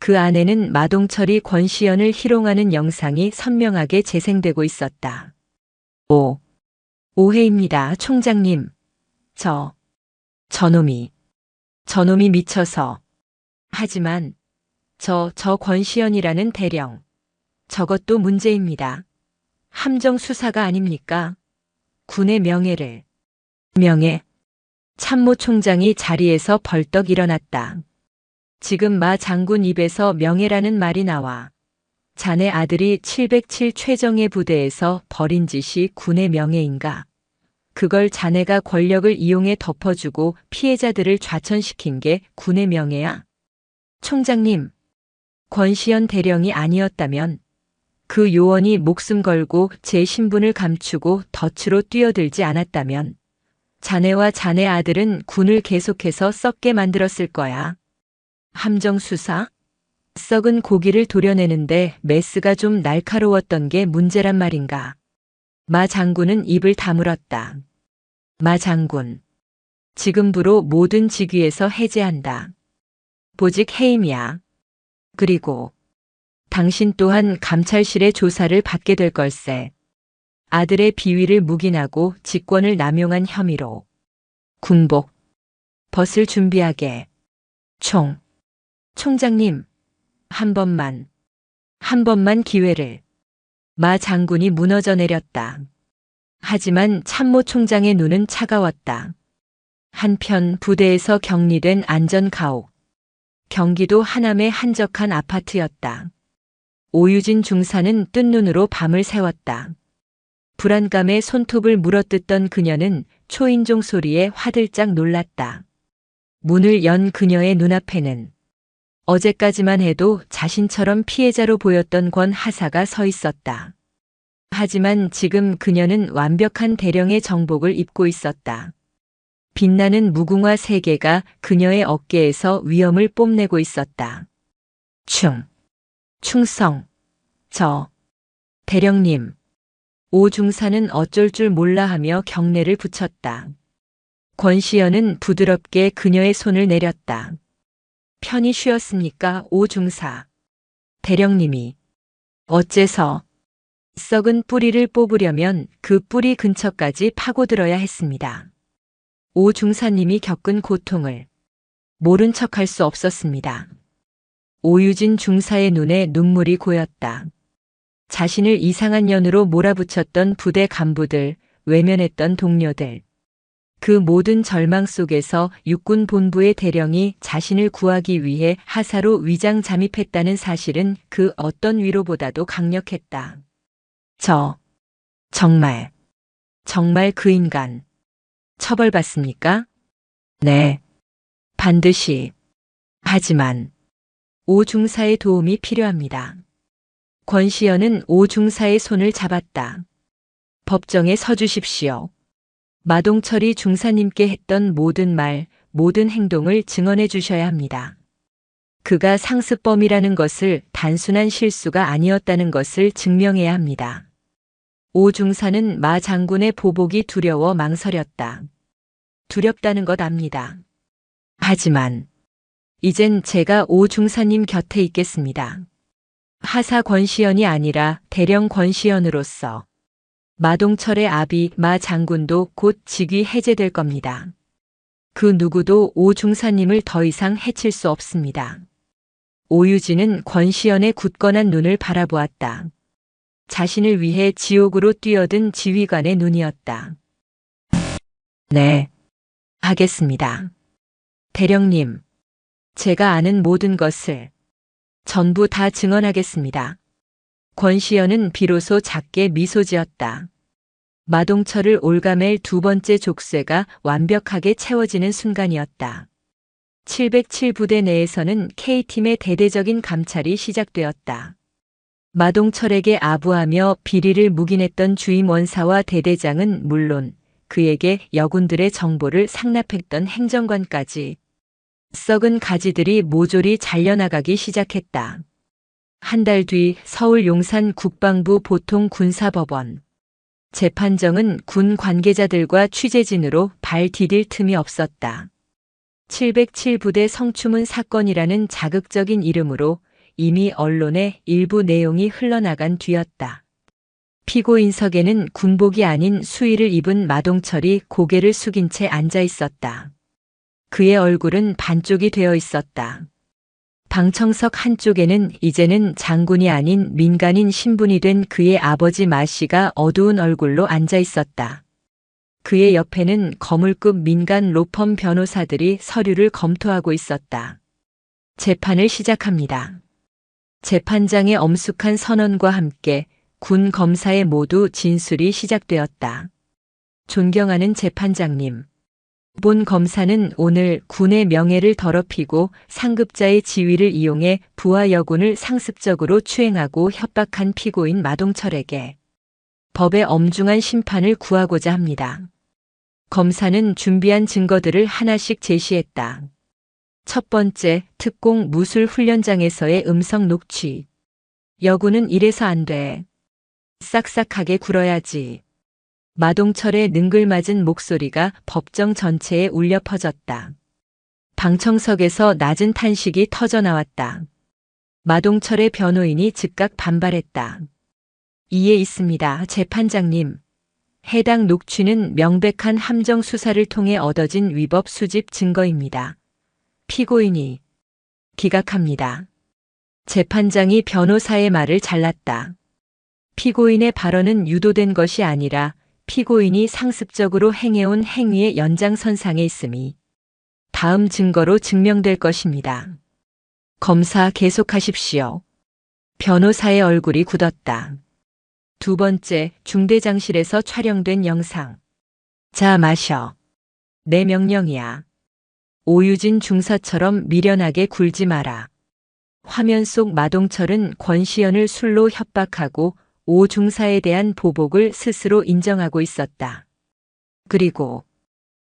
그 안에는 마동철이 권시현을 희롱하는 영상이 선명하게 재생되고 있었다. 오해입니다, 총장님. 저놈이 미쳐서. 하지만 저 권시현이라는 대령. 저것도 문제입니다. 함정 수사가 아닙니까? 군의 명예를. 명예. 참모총장이 자리에서 벌떡 일어났다. 지금 마 장군 입에서 명예라는 말이 나와. 자네 아들이 707 최정예 부대에서 벌인 짓이 군의 명예인가? 그걸 자네가 권력을 이용해 덮어주고 피해자들을 좌천시킨 게 군의 명예야? 총장님, 권시현 대령이 아니었다면 그 요원이 목숨 걸고 제 신분을 감추고 덫으로 뛰어들지 않았다면 자네와 자네 아들은 군을 계속해서 썩게 만들었을 거야. 함정 수사? 썩은 고기를 도려내는데 메스가 좀 날카로웠던 게 문제란 말인가. 마 장군은 입을 다물었다. 마 장군. 지금부로 모든 직위에서 해제한다. 보직 해임이야. 그리고 당신 또한 감찰실의 조사를 받게 될 걸세. 아들의 비위를 묵인하고 직권을 남용한 혐의로. 군복. 벗을 준비하게. 총장님. 한 번만 기회를. 마 장군이 무너져 내렸다. 하지만 참모총장의 눈은 차가웠다. 한편 부대에서 격리된 안전가옥. 경기도 하남의 한적한 아파트였다. 오유진 중사는 뜬 눈으로 밤을 새웠다. 불안감에 손톱을 물어뜯던 그녀는 초인종 소리에 화들짝 놀랐다. 문을 연 그녀의 눈앞에는 어제까지만 해도 자신처럼 피해자로 보였던 권 하사가 서 있었다. 하지만 지금 그녀는 완벽한 대령의 정복을 입고 있었다. 빛나는 무궁화 세 개가 그녀의 어깨에서 위엄을 뽐내고 있었다. 충성. 대령님. 오 중사는 어쩔 줄 몰라 하며 경례를 붙였다. 권시현은 부드럽게 그녀의 손을 내렸다. 편히 쉬었습니까, 오 중사? 대령님이. 어째서? 썩은 뿌리를 뽑으려면 그 뿌리 근처까지 파고들어야 했습니다. 오 중사님이 겪은 고통을 모른 척할 수 없었습니다. 오유진 중사의 눈에 눈물이 고였다. 자신을 이상한 년으로 몰아붙였던 부대 간부들, 외면했던 동료들. 그 모든 절망 속에서 육군 본부의 대령이 자신을 구하기 위해 하사로 위장 잠입했다는 사실은 그 어떤 위로보다도 강력했다. 정말 그 인간 처벌받습니까? 네. 반드시. 하지만 오 중사의 도움이 필요합니다. 권시현은 오 중사의 손을 잡았다. 법정에 서주십시오. 마동철이 중사님께 했던 모든 말, 모든 행동을 증언해 주셔야 합니다. 그가 상습범이라는 것을 단순한 실수가 아니었다는 것을 증명해야 합니다. 오 중사는 마 장군의 보복이 두려워 망설였다. 두렵다는 것 압니다. 하지만 이젠 제가 오 중사님 곁에 있겠습니다. 하사 권시현이 아니라 대령 권시현으로서 마동철의 아비 마 장군도 곧 직위 해제될 겁니다. 그 누구도 오 중사님을 더 이상 해칠 수 없습니다. 오유진은 권시현의 굳건한 눈을 바라보았다. 자신을 위해 지옥으로 뛰어든 지휘관의 눈이었다. 네, 하겠습니다. 대령님, 제가 아는 모든 것을 전부 다 증언하겠습니다. 권시현은 비로소 작게 미소 지었다. 마동철을 올가맬 두 번째 족쇄가 완벽하게 채워지는 순간이었다. 707부대 내에서는 K팀의 대대적인 감찰이 시작되었다. 마동철에게 아부하며 비리를 묵인했던 주임 원사와 대대장은 물론 그에게 여군들의 정보를 상납했던 행정관까지 썩은 가지들이 모조리 잘려나가기 시작했다. 한 달 뒤 서울 용산 국방부 보통군사법원. 재판정은 군 관계자들과 취재진으로 발 디딜 틈이 없었다. 707부대 성추문 사건이라는 자극적인 이름으로 이미 언론에 일부 내용이 흘러나간 뒤였다. 피고인석에는 군복이 아닌 수의를 입은 마동철이 고개를 숙인 채 앉아 있었다. 그의 얼굴은 반쪽이 되어 있었다. 방청석 한쪽에는 이제는 장군이 아닌 민간인 신분이 된 그의 아버지 마 씨가 어두운 얼굴로 앉아 있었다. 그의 옆에는 거물급 민간 로펌 변호사들이 서류를 검토하고 있었다. 재판을 시작합니다. 재판장의 엄숙한 선언과 함께 군 검사의 모두 진술이 시작되었다. 존경하는 재판장님. 본 검사는 오늘 군의 명예를 더럽히고 상급자의 지위를 이용해 부하 여군을 상습적으로 추행하고 협박한 피고인 마동철에게 법의 엄중한 심판을 구하고자 합니다. 검사는 준비한 증거들을 하나씩 제시했다. 첫 번째, 특공 무술 훈련장에서의 음성 녹취. 여군은 이래서 안 돼. 싹싹하게 굴어야지. 마동철의 능글맞은 목소리가 법정 전체에 울려 퍼졌다. 방청석에서 낮은 탄식이 터져나왔다. 마동철의 변호인이 즉각 반발했다. 이에 있습니다, 재판장님. 해당 녹취는 명백한 함정 수사를 통해 얻어진 위법 수집 증거입니다. 피고인이 기각합니다. 재판장이 변호사의 말을 잘랐다. 피고인의 발언은 유도된 것이 아니라 피고인이 상습적으로 행해온 행위의 연장선상에 있음이 다음 증거로 증명될 것입니다. 검사 계속하십시오. 변호사의 얼굴이 굳었다. 두 번째, 중대장실에서 촬영된 영상. 자, 마셔. 내 명령이야. 오유진 중사처럼 미련하게 굴지 마라. 화면 속 마동철은 권시현을 술로 협박하고 오 중사에 대한 보복을 스스로 인정하고 있었다. 그리고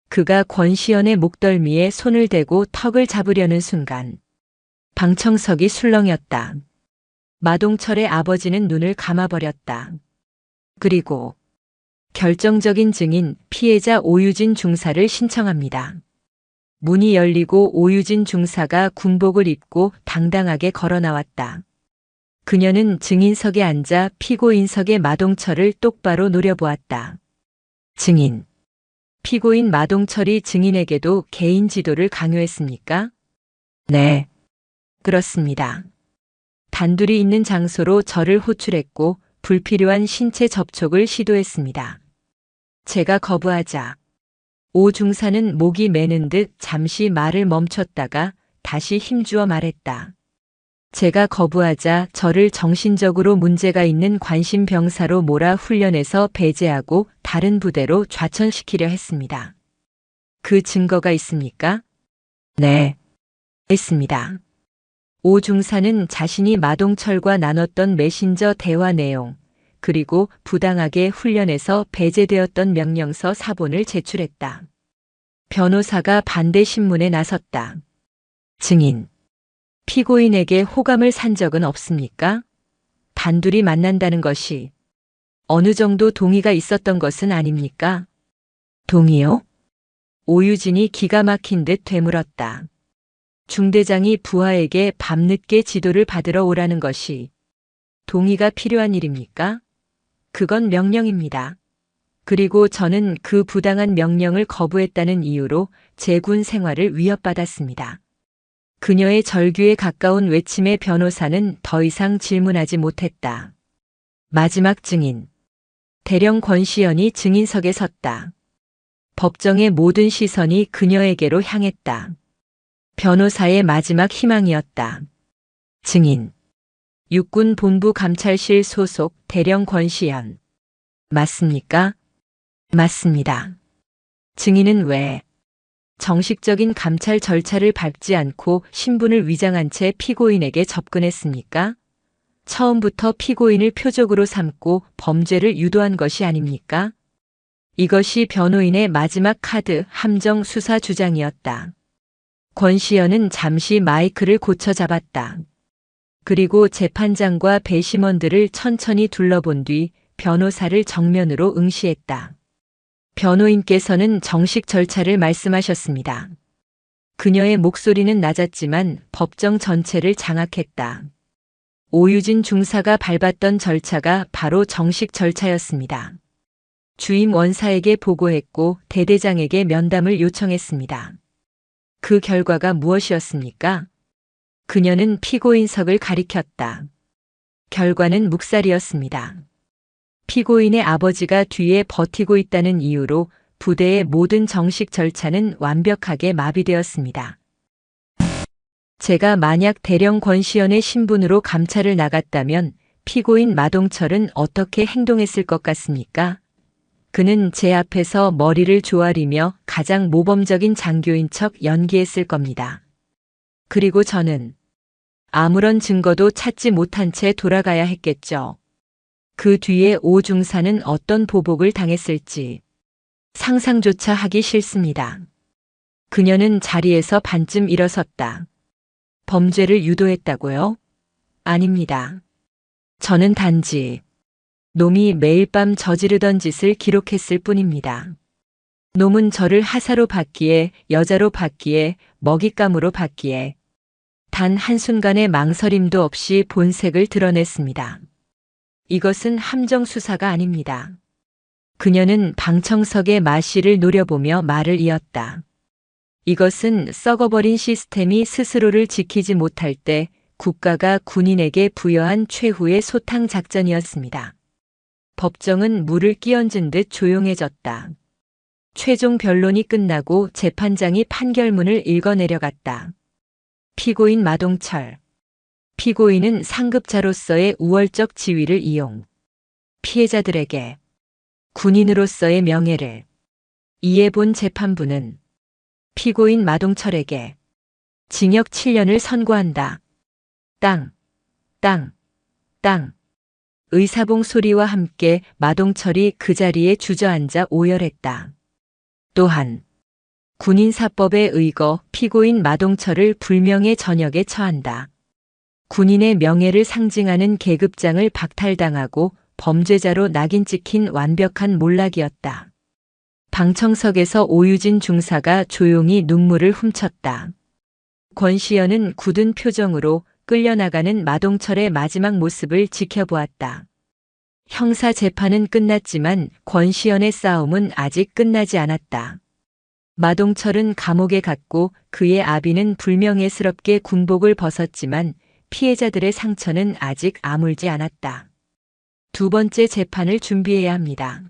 그가 권시현의 목덜미에 손을 대고 턱을 잡으려는 순간 방청석이 술렁였다. 마동철의 아버지는 눈을 감아버렸다. 그리고 결정적인 증인 피해자 오유진 중사를 신청합니다. 문이 열리고 오유진 중사가 군복을 입고 당당하게 걸어 나왔다. 그녀는 증인석에 앉아 피고인석의 마동철을 똑바로 노려보았다. 증인. 피고인 마동철이 증인에게도 개인 지도를 강요했습니까? 네. 그렇습니다. 단둘이 있는 장소로 저를 호출했고 불필요한 신체 접촉을 시도했습니다. 제가 거부하자 오 중사는 목이 메는 듯 잠시 말을 멈췄다가 다시 힘주어 말했다. 제가 거부하자 저를 정신적으로 문제가 있는 관심병사로 몰아 훈련에서 배제하고 다른 부대로 좌천시키려 했습니다. 그 증거가 있습니까? 네. 있습니다. 오 중사는 자신이 마동철과 나눴던 메신저 대화 내용, 그리고 부당하게 훈련에서 배제되었던 명령서 사본을 제출했다. 변호사가 반대 신문에 나섰다. 증인. 피고인에게 호감을 산 적은 없습니까? 단둘이 만난다는 것이 어느 정도 동의가 있었던 것은 아닙니까? 동의요? 오유진이 기가 막힌 듯 되물었다. 중대장이 부하에게 밤늦게 지도를 받으러 오라는 것이 동의가 필요한 일입니까? 그건 명령입니다. 그리고 저는 그 부당한 명령을 거부했다는 이유로 제 군 생활을 위협받았습니다. 그녀의 절규에 가까운 외침의 변호사는 더 이상 질문하지 못했다. 마지막 증인. 대령 권시현이 증인석에 섰다. 법정의 모든 시선이 그녀에게로 향했다. 변호사의 마지막 희망이었다. 증인. 육군 본부 감찰실 소속 대령 권시현. 맞습니까? 맞습니다. 증인은 왜 정식적인 감찰 절차를 밟지 않고 신분을 위장한 채 피고인에게 접근했습니까? 처음부터 피고인을 표적으로 삼고 범죄를 유도한 것이 아닙니까? 이것이 변호인의 마지막 카드 함정 수사 주장이었다. 권시현은 잠시 마이크를 고쳐 잡았다. 그리고 재판장과 배심원들을 천천히 둘러본 뒤 변호사를 정면으로 응시했다. 변호인께서는 정식 절차를 말씀하셨습니다. 그녀의 목소리는 낮았지만 법정 전체를 장악했다. 오유진 중사가 밟았던 절차가 바로 정식 절차였습니다. 주임 원사에게 보고했고 대대장에게 면담을 요청했습니다. 그 결과가 무엇이었습니까? 그녀는 피고인석을 가리켰다. 결과는 묵살이었습니다. 피고인의 아버지가 뒤에 버티고 있다는 이유로 부대의 모든 정식 절차는 완벽하게 마비되었습니다. 제가 만약 대령 권시현의 신분으로 감찰을 나갔다면 피고인 마동철은 어떻게 행동했을 것 같습니까? 그는 제 앞에서 머리를 조아리며 가장 모범적인 장교인 척 연기했을 겁니다. 그리고 저는 아무런 증거도 찾지 못한 채 돌아가야 했겠죠. 그 뒤에 오 중사는 어떤 보복을 당했을지 상상조차 하기 싫습니다. 그녀는 자리에서 반쯤 일어섰다. 범죄를 유도했다고요? 아닙니다. 저는 단지 놈이 매일 밤 저지르던 짓을 기록했을 뿐입니다. 놈은 저를 하사로 봤기에, 여자로 봤기에, 먹잇감으로 봤기에 단 한순간의 망설임도 없이 본색을 드러냈습니다. 이것은 함정 수사가 아닙니다. 그녀는 방청석의 마씨를 노려보며 말을 이었다. 이것은 썩어버린 시스템이 스스로를 지키지 못할 때 국가가 군인에게 부여한 최후의 소탕 작전이었습니다. 법정은 물을 끼얹은 듯 조용해졌다. 최종 변론이 끝나고 재판장이 판결문을 읽어내려갔다. 피고인 마동철. 피고인은 상급자로서의 우월적 지위를 이용. 피해자들에게 군인으로서의 명예를 이해본 재판부는 피고인 마동철에게 징역 7년을 선고한다. 땅, 땅, 땅. 의사봉 소리와 함께 마동철이 그 자리에 주저앉아 오열했다. 또한 군인사법에 의거 피고인 마동철을 불명예 전역에 처한다. 군인의 명예를 상징하는 계급장을 박탈당하고 범죄자로 낙인 찍힌 완벽한 몰락이었다. 방청석에서 오유진 중사가 조용히 눈물을 훔쳤다. 권시현은 굳은 표정으로 끌려나가는 마동철의 마지막 모습을 지켜보았다. 형사 재판은 끝났지만 권시현의 싸움은 아직 끝나지 않았다. 마동철은 감옥에 갔고 그의 아비는 불명예스럽게 군복을 벗었지만 피해자들의 상처는 아직 아물지 않았다. 두 번째 재판을 준비해야 합니다.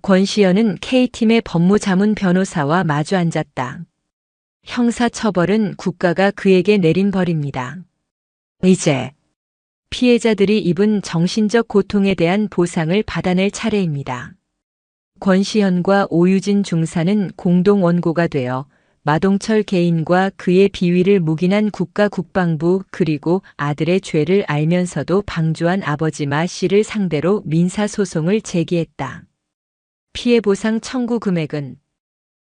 권시현은 K팀의 법무자문 변호사와 마주 앉았다. 형사처벌은 국가가 그에게 내린 벌입니다. 이제 피해자들이 입은 정신적 고통에 대한 보상을 받아낼 차례입니다. 권시현과 오유진 중사는 공동 원고가 되어 마동철 개인과 그의 비위를 묵인한 국가국방부 그리고 아들의 죄를 알면서도 방조한 아버지 마 씨를 상대로 민사소송을 제기했다. 피해보상 청구 금액은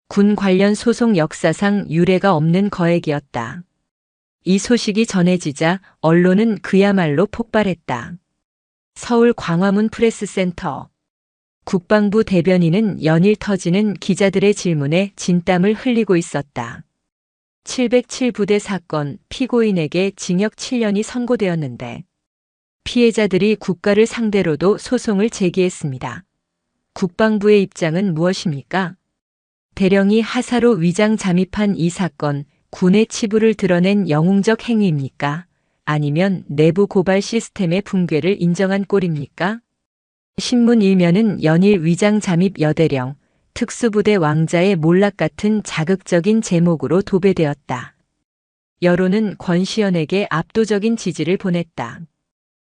군 관련 소송 역사상 유례가 없는 거액이었다. 이 소식이 전해지자 언론은 그야말로 폭발했다. 서울 광화문 프레스센터. 국방부 대변인은 연일 터지는 기자들의 질문에 진땀을 흘리고 있었다. 707부대 사건 피고인에게 징역 7년이 선고되었는데 피해자들이 국가를 상대로도 소송을 제기했습니다. 국방부의 입장은 무엇입니까? 대령이 하사로 위장 잠입한 이 사건, 군의 치부를 드러낸 영웅적 행위입니까? 아니면 내부 고발 시스템의 붕괴를 인정한 꼴입니까? 신문 일면은 연일 위장 잠입 여대령, 특수부대 왕자의 몰락 같은 자극적인 제목으로 도배되었다. 여론은 권시현에게 압도적인 지지를 보냈다.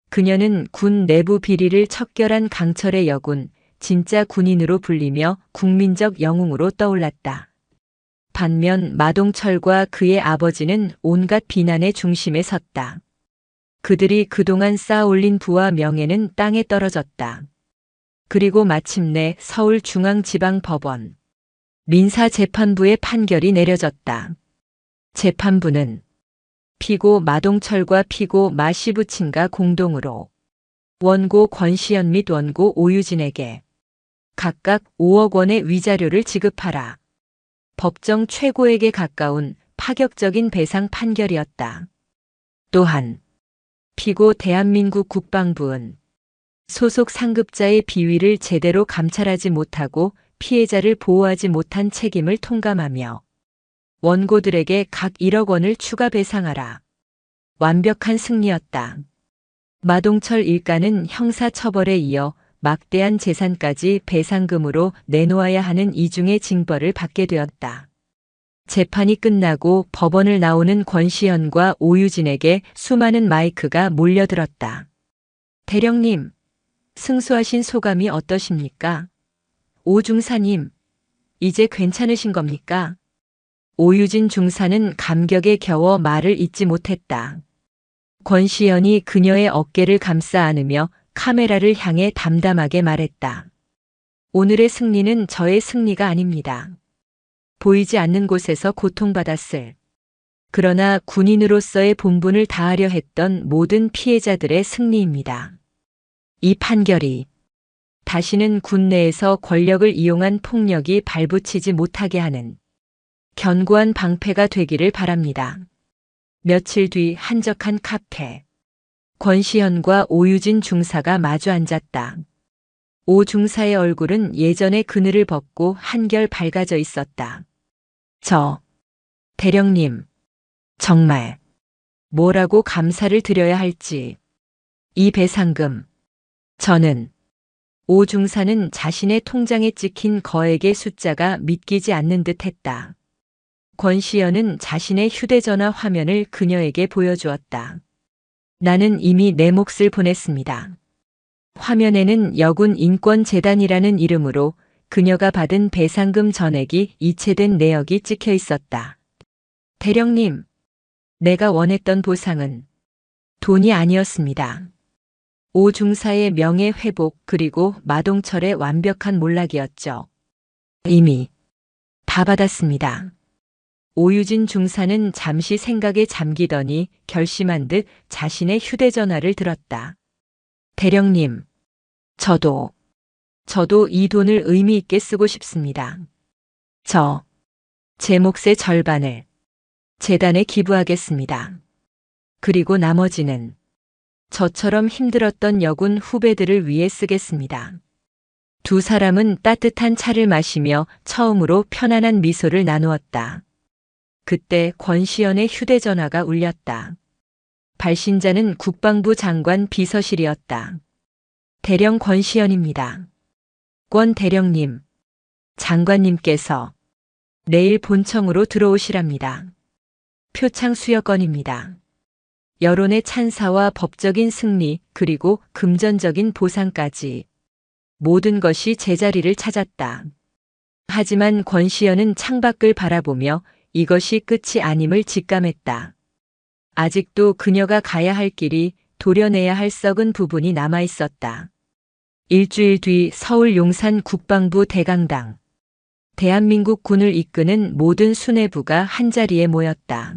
그녀는 군 내부 비리를 척결한 강철의 여군, 진짜 군인으로 불리며 국민적 영웅으로 떠올랐다. 반면 마동철과 그의 아버지는 온갖 비난의 중심에 섰다. 그들이 그동안 쌓아올린 부와 명예는 땅에 떨어졌다. 그리고 마침내 서울중앙지방법원 민사재판부의 판결이 내려졌다. 재판부는 피고 마동철과 피고 마시부친과 공동으로 원고 권시현 및 원고 오유진에게 각각 5억 원의 위자료를 지급하라. 법정 최고액에 가까운 파격적인 배상 판결이었다. 또한 피고 대한민국 국방부는 소속 상급자의 비위를 제대로 감찰하지 못하고 피해자를 보호하지 못한 책임을 통감하며 원고들에게 각 1억 원을 추가 배상하라. 완벽한 승리였다. 마동철 일가는 형사처벌에 이어 막대한 재산까지 배상금으로 내놓아야 하는 이중의 징벌을 받게 되었다. 재판이 끝나고 법원을 나오는 권시현과 오유진에게 수많은 마이크가 몰려들었다. 대령님, 승소하신 소감이 어떠십니까? 오 중사님, 이제 괜찮으신 겁니까? 오유진 중사는 감격에 겨워 말을 잇지 못했다. 권시현이 그녀의 어깨를 감싸 안으며 카메라를 향해 담담하게 말했다. 오늘의 승리는 저의 승리가 아닙니다. 보이지 않는 곳에서 고통받았을, 그러나 군인으로서의 본분을 다하려 했던 모든 피해자들의 승리입니다. 이 판결이 다시는 군 내에서 권력을 이용한 폭력이 발붙이지 못하게 하는 견고한 방패가 되기를 바랍니다. 며칠 뒤 한적한 카페. 권시현과 오유진 중사가 마주 앉았다. 오 중사의 얼굴은 예전의 그늘을 벗고 한결 밝아져 있었다. 대령님, 정말 뭐라고 감사를 드려야 할지. 이 배상금, 저는 오 중사는 자신의 통장에 찍힌 거액의 숫자가 믿기지 않는 듯 했다. 권시현은 자신의 휴대전화 화면을 그녀에게 보여주었다. 나는 이미 내 몫을 보냈습니다. 화면에는 여군 인권재단이라는 이름으로 그녀가 받은 배상금 전액이 이체된 내역이 찍혀 있었다. 대령님, 내가 원했던 보상은 돈이 아니었습니다. 오 중사의 명예 회복 그리고 마동철의 완벽한 몰락이었죠. 이미 다 받았습니다. 오유진 중사는 잠시 생각에 잠기더니 결심한 듯 자신의 휴대전화를 들었다. 대령님, 저도 이 돈을 의미 있게 쓰고 싶습니다. 제 몫의 절반을 재단에 기부하겠습니다. 그리고 나머지는 저처럼 힘들었던 여군 후배들을 위해 쓰겠습니다. 두 사람은 따뜻한 차를 마시며 처음으로 편안한 미소를 나누었다. 그때 권시현의 휴대전화가 울렸다. 발신자는 국방부 장관 비서실이었다. 대령 권시현입니다. 권 대령님, 장관님께서 내일 본청으로 들어오시랍니다. 표창 수여건입니다. 여론의 찬사와 법적인 승리 그리고 금전적인 보상까지 모든 것이 제자리를 찾았다. 하지만 권시현은 창밖을 바라보며 이것이 끝이 아님을 직감했다. 아직도 그녀가 가야 할 길이, 도려내야 할 썩은 부분이 남아 있었다. 일주일 뒤 서울 용산 국방부 대강당. 대한민국 군을 이끄는 모든 수뇌부가 한자리에 모였다.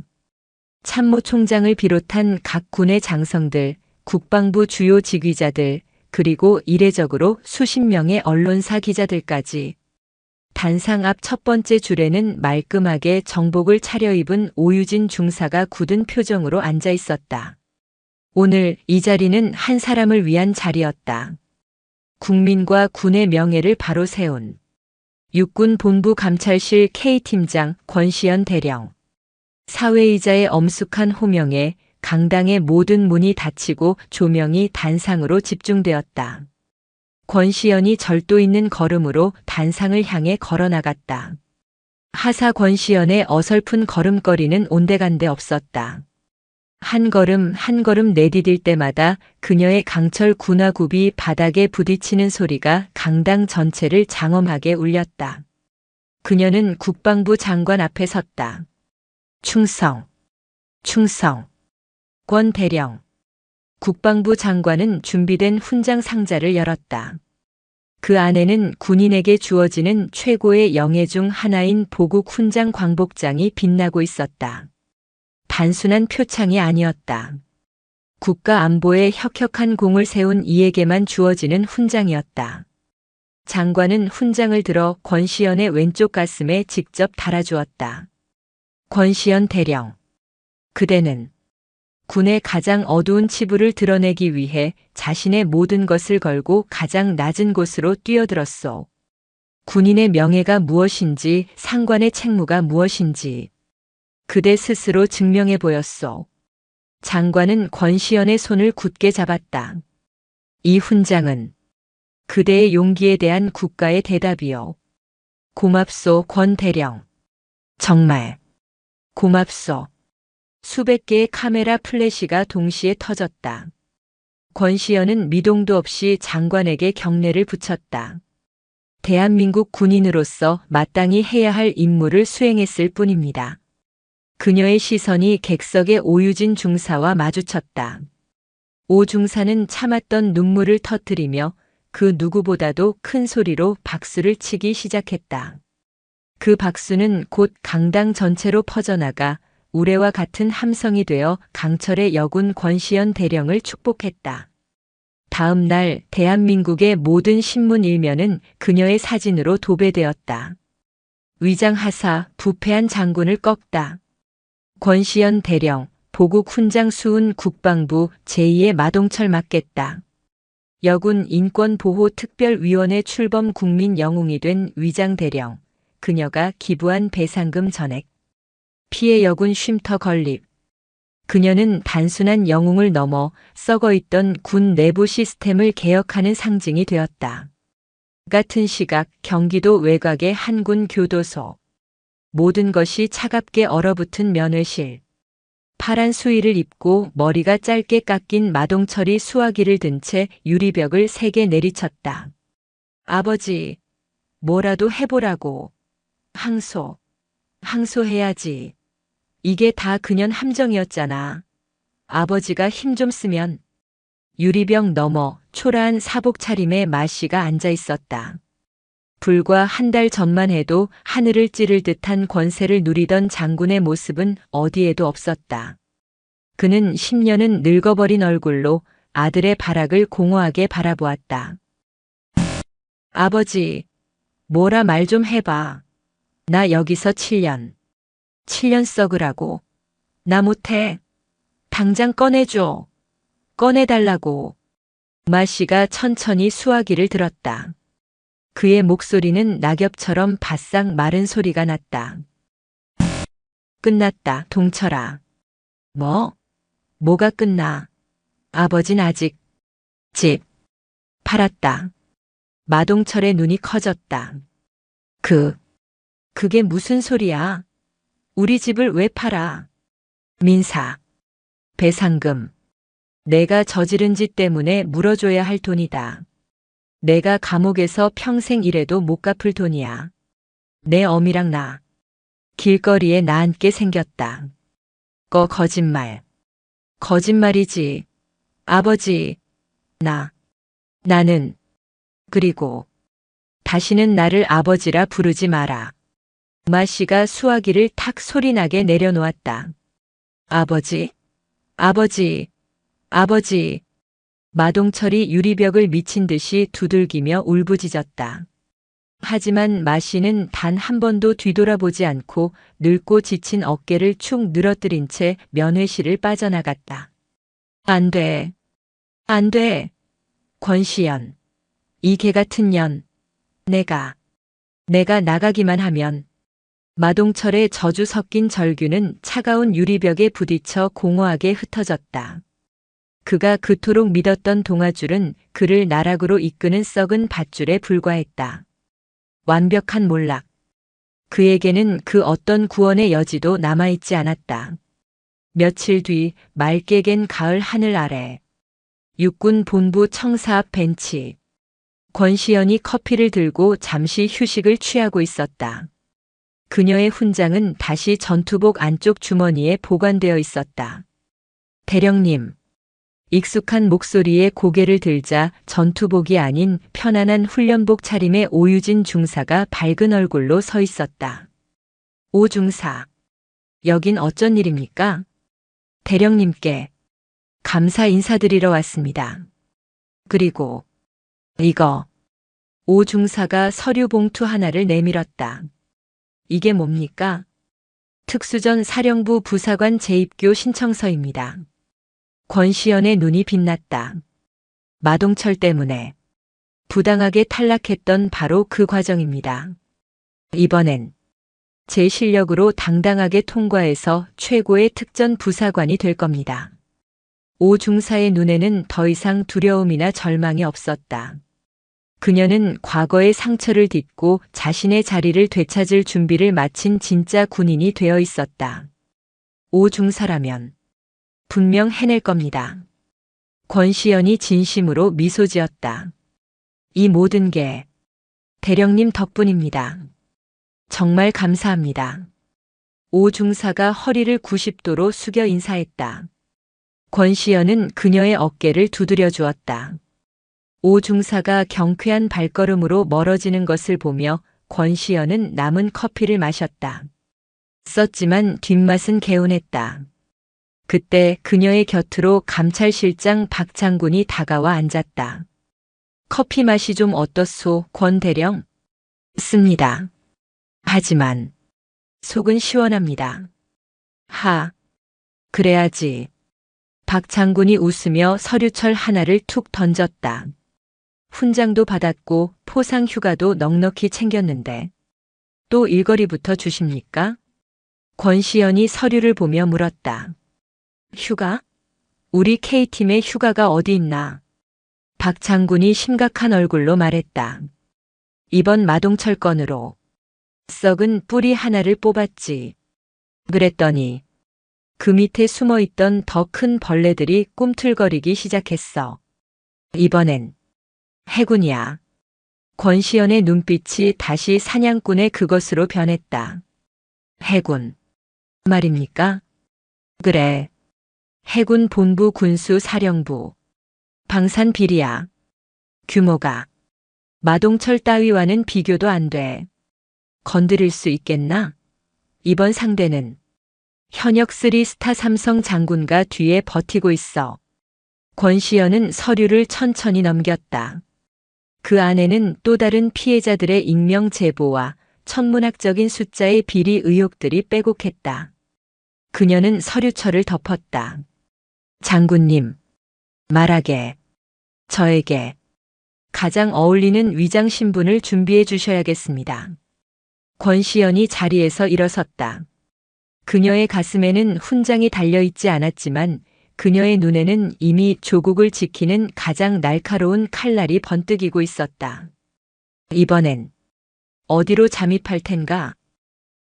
참모총장을 비롯한 각 군의 장성들, 국방부 주요 직위자들, 그리고 이례적으로 수십 명의 언론사 기자들까지. 단상 앞 첫 번째 줄에는 말끔하게 정복을 차려입은 오유진 중사가 굳은 표정으로 앉아 있었다. 오늘 이 자리는 한 사람을 위한 자리였다. 국민과 군의 명예를 바로 세운 육군 본부 감찰실 K팀장 권시현 대령. 사회이자의 엄숙한 호명에 강당의 모든 문이 닫히고 조명이 단상으로 집중되었다. 권시현이 절도 있는 걸음으로 단상을 향해 걸어나갔다. 하사 권시현의 어설픈 걸음걸이는 온데간데 없었다. 한 걸음 한 걸음 내디딜 때마다 그녀의 강철 군화굽이 바닥에 부딪히는 소리가 강당 전체를 장엄하게 울렸다. 그녀는 국방부 장관 앞에 섰다. 충성, 충성, 권 대령. 국방부 장관은 준비된 훈장 상자를 열었다. 그 안에는 군인에게 주어지는 최고의 영예 중 하나인 보국 훈장 광복장이 빛나고 있었다. 단순한 표창이 아니었다. 국가 안보에 혁혁한 공을 세운 이에게만 주어지는 훈장이었다. 장관은 훈장을 들어 권시연의 왼쪽 가슴에 직접 달아주었다. 권시연 대령. 그대는 군의 가장 어두운 치부를 드러내기 위해 자신의 모든 것을 걸고 가장 낮은 곳으로 뛰어들었소. 군인의 명예가 무엇인지, 상관의 책무가 무엇인지 그대 스스로 증명해 보였소. 장관은 권시연의 손을 굳게 잡았다. 이 훈장은 그대의 용기에 대한 국가의 대답이요. 고맙소, 권 대령. 정말 고맙소. 수백 개의 카메라 플래시가 동시에 터졌다. 권시연은 미동도 없이 장관에게 경례를 붙였다. 대한민국 군인으로서 마땅히 해야 할 임무를 수행했을 뿐입니다. 그녀의 시선이 객석의 오유진 중사와 마주쳤다. 오 중사는 참았던 눈물을 터뜨리며 그 누구보다도 큰 소리로 박수를 치기 시작했다. 그 박수는 곧 강당 전체로 퍼져나가 우레와 같은 함성이 되어 강철의 여군 권시연 대령을 축복했다. 다음 날 대한민국의 모든 신문 일면은 그녀의 사진으로 도배되었다. 위장하사 부패한 장군을 꺾다. 권시연 대령, 보국 훈장 수훈 국방부 제2의 마동철 맡겠다. 여군 인권보호특별위원회 출범 국민 영웅이 된 위장 대령, 그녀가 기부한 배상금 전액. 피해 여군 쉼터 건립. 그녀는 단순한 영웅을 넘어 썩어있던 군 내부 시스템을 개혁하는 상징이 되었다. 같은 시각 경기도 외곽의 한 군 교도소. 모든 것이 차갑게 얼어붙은 면회실. 파란 수의를 입고 머리가 짧게 깎인 마동철이 수화기를 든 채 유리벽을 세게 내리쳤다. 아버지, 뭐라도 해보라고. 항소해야지. 이게 다 그년 함정이었잖아. 아버지가 힘 좀 쓰면. 유리벽 너머 초라한 사복 차림의 마씨가 앉아 있었다. 불과 한 달 전만 해도 하늘을 찌를 듯한 권세를 누리던 장군의 모습은 어디에도 없었다. 그는 10년은 늙어버린 얼굴로 아들의 발악을 공허하게 바라보았다. 아버지, 뭐라 말 좀 해봐. 나 여기서 7년. 7년 썩으라고. 나 못해. 당장 꺼내줘. 꺼내달라고. 마씨가 천천히 수화기를 들었다. 그의 목소리는 낙엽처럼 바싹 마른 소리가 났다. 끝났다, 동철아. 뭐가 끝나? 아버진 아직 집 팔았다. 마동철의 눈이 커졌다. 그게 무슨 소리야? 우리 집을 왜 팔아? 민사, 배상금. 내가 저지른 짓 때문에 물어줘야 할 돈이다. 내가 감옥에서 평생 일해도 못 갚을 돈이야. 내 어미랑 나. 길거리에 나앉게 생겼다. 거짓말. 거짓말이지. 아버지, 나는. 그리고 다시는 나를 아버지라 부르지 마라. 마씨가 수화기를 탁 소리나게 내려놓았다. 아버지. 마동철이 유리벽을 미친 듯이 두들기며 울부짖었다. 하지만 마씨는 단 한 번도 뒤돌아보지 않고 늙고 지친 어깨를 축 늘어뜨린 채 면회실을 빠져나갔다. 안 돼. 권시연. 이 개 같은 년. 내가 나가기만 하면. 마동철의 저주 섞인 절규는 차가운 유리벽에 부딪혀 공허하게 흩어졌다. 그가 그토록 믿었던 동아줄은 그를 나락으로 이끄는 썩은 밧줄에 불과했다. 완벽한 몰락. 그에게는 그 어떤 구원의 여지도 남아있지 않았다. 며칠 뒤 맑게 갠 가을 하늘 아래 육군 본부 청사 앞 벤치. 권시연이 커피를 들고 잠시 휴식을 취하고 있었다. 그녀의 훈장은 다시 전투복 안쪽 주머니에 보관되어 있었다. 대령님. 익숙한 목소리에 고개를 들자 전투복이 아닌 편안한 훈련복 차림의 오유진 중사가 밝은 얼굴로 서 있었다. 오 중사. 여긴 어쩐 일입니까? 대령님께 감사 인사드리러 왔습니다. 그리고 이거. 오 중사가 서류 봉투 하나를 내밀었다. 이게 뭡니까? 특수전 사령부 부사관 재입교 신청서입니다. 권시연의 눈이 빛났다. 마동철 때문에 부당하게 탈락했던 바로 그 과정입니다. 이번엔 제 실력으로 당당하게 통과해서 최고의 특전 부사관이 될 겁니다. 오 중사의 눈에는 더 이상 두려움이나 절망이 없었다. 그녀는 과거의 상처를 딛고 자신의 자리를 되찾을 준비를 마친 진짜 군인이 되어 있었다. 오 중사라면 분명 해낼 겁니다. 권시연이 진심으로 미소 지었다. 이 모든 게 대령님 덕분입니다. 정말 감사합니다. 오 중사가 허리를 90도로 숙여 인사했다. 권시연은 그녀의 어깨를 두드려 주었다. 오 중사가 경쾌한 발걸음으로 멀어지는 것을 보며 권시연은 남은 커피를 마셨다. 썼지만 뒷맛은 개운했다. 그때 그녀의 곁으로 감찰실장 박 장군이 다가와 앉았다. 커피 맛이 좀 어떻소, 권 대령? 씁니다. 하지만 속은 시원합니다. 그래야지. 박 장군이 웃으며 서류철 하나를 툭 던졌다. 훈장도 받았고 포상 휴가도 넉넉히 챙겼는데 또 일거리부터 주십니까? 권시연이 서류를 보며 물었다. 휴가? 우리 K팀의 휴가가 어디 있나? 박 장군이 심각한 얼굴로 말했다. 이번 마동철 건으로 썩은 뿌리 하나를 뽑았지. 그랬더니 그 밑에 숨어있던 더 큰 벌레들이 꿈틀거리기 시작했어. 이번엔 해군이야. 권시연의 눈빛이 다시 사냥꾼의 그것으로 변했다. 해군 말입니까? 그래. 해군 본부 군수 사령부. 방산 비리야. 규모가 마동철 따위와는 비교도 안 돼. 건드릴 수 있겠나? 이번 상대는 현역 3스타 삼성 장군가 뒤에 버티고 있어. 권시연은 서류를 천천히 넘겼다. 그 안에는 또 다른 피해자들의 익명 제보와 천문학적인 숫자의 비리 의혹들이 빼곡했다. 그녀는 서류철을 덮었다. 장군님, 말하게. 저에게 가장 어울리는 위장 신분을 준비해 주셔야겠습니다. 권시연이 자리에서 일어섰다. 그녀의 가슴에는 훈장이 달려있지 않았지만 그녀의 눈에는 이미 조국을 지키는 가장 날카로운 칼날이 번뜩이고 있었다. 이번엔 어디로 잠입할 텐가?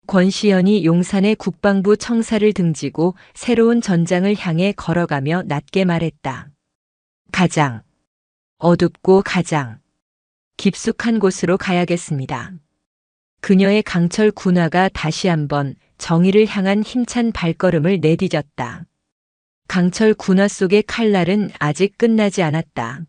권시연이 용산의 국방부 청사를 등지고 새로운 전장을 향해 걸어가며 낮게 말했다. 가장 어둡고 가장 깊숙한 곳으로 가야겠습니다. 그녀의 강철 군화가 다시 한번 정의를 향한 힘찬 발걸음을 내디뎠다. 강철 군화 속의 칼날은 아직 끝나지 않았다.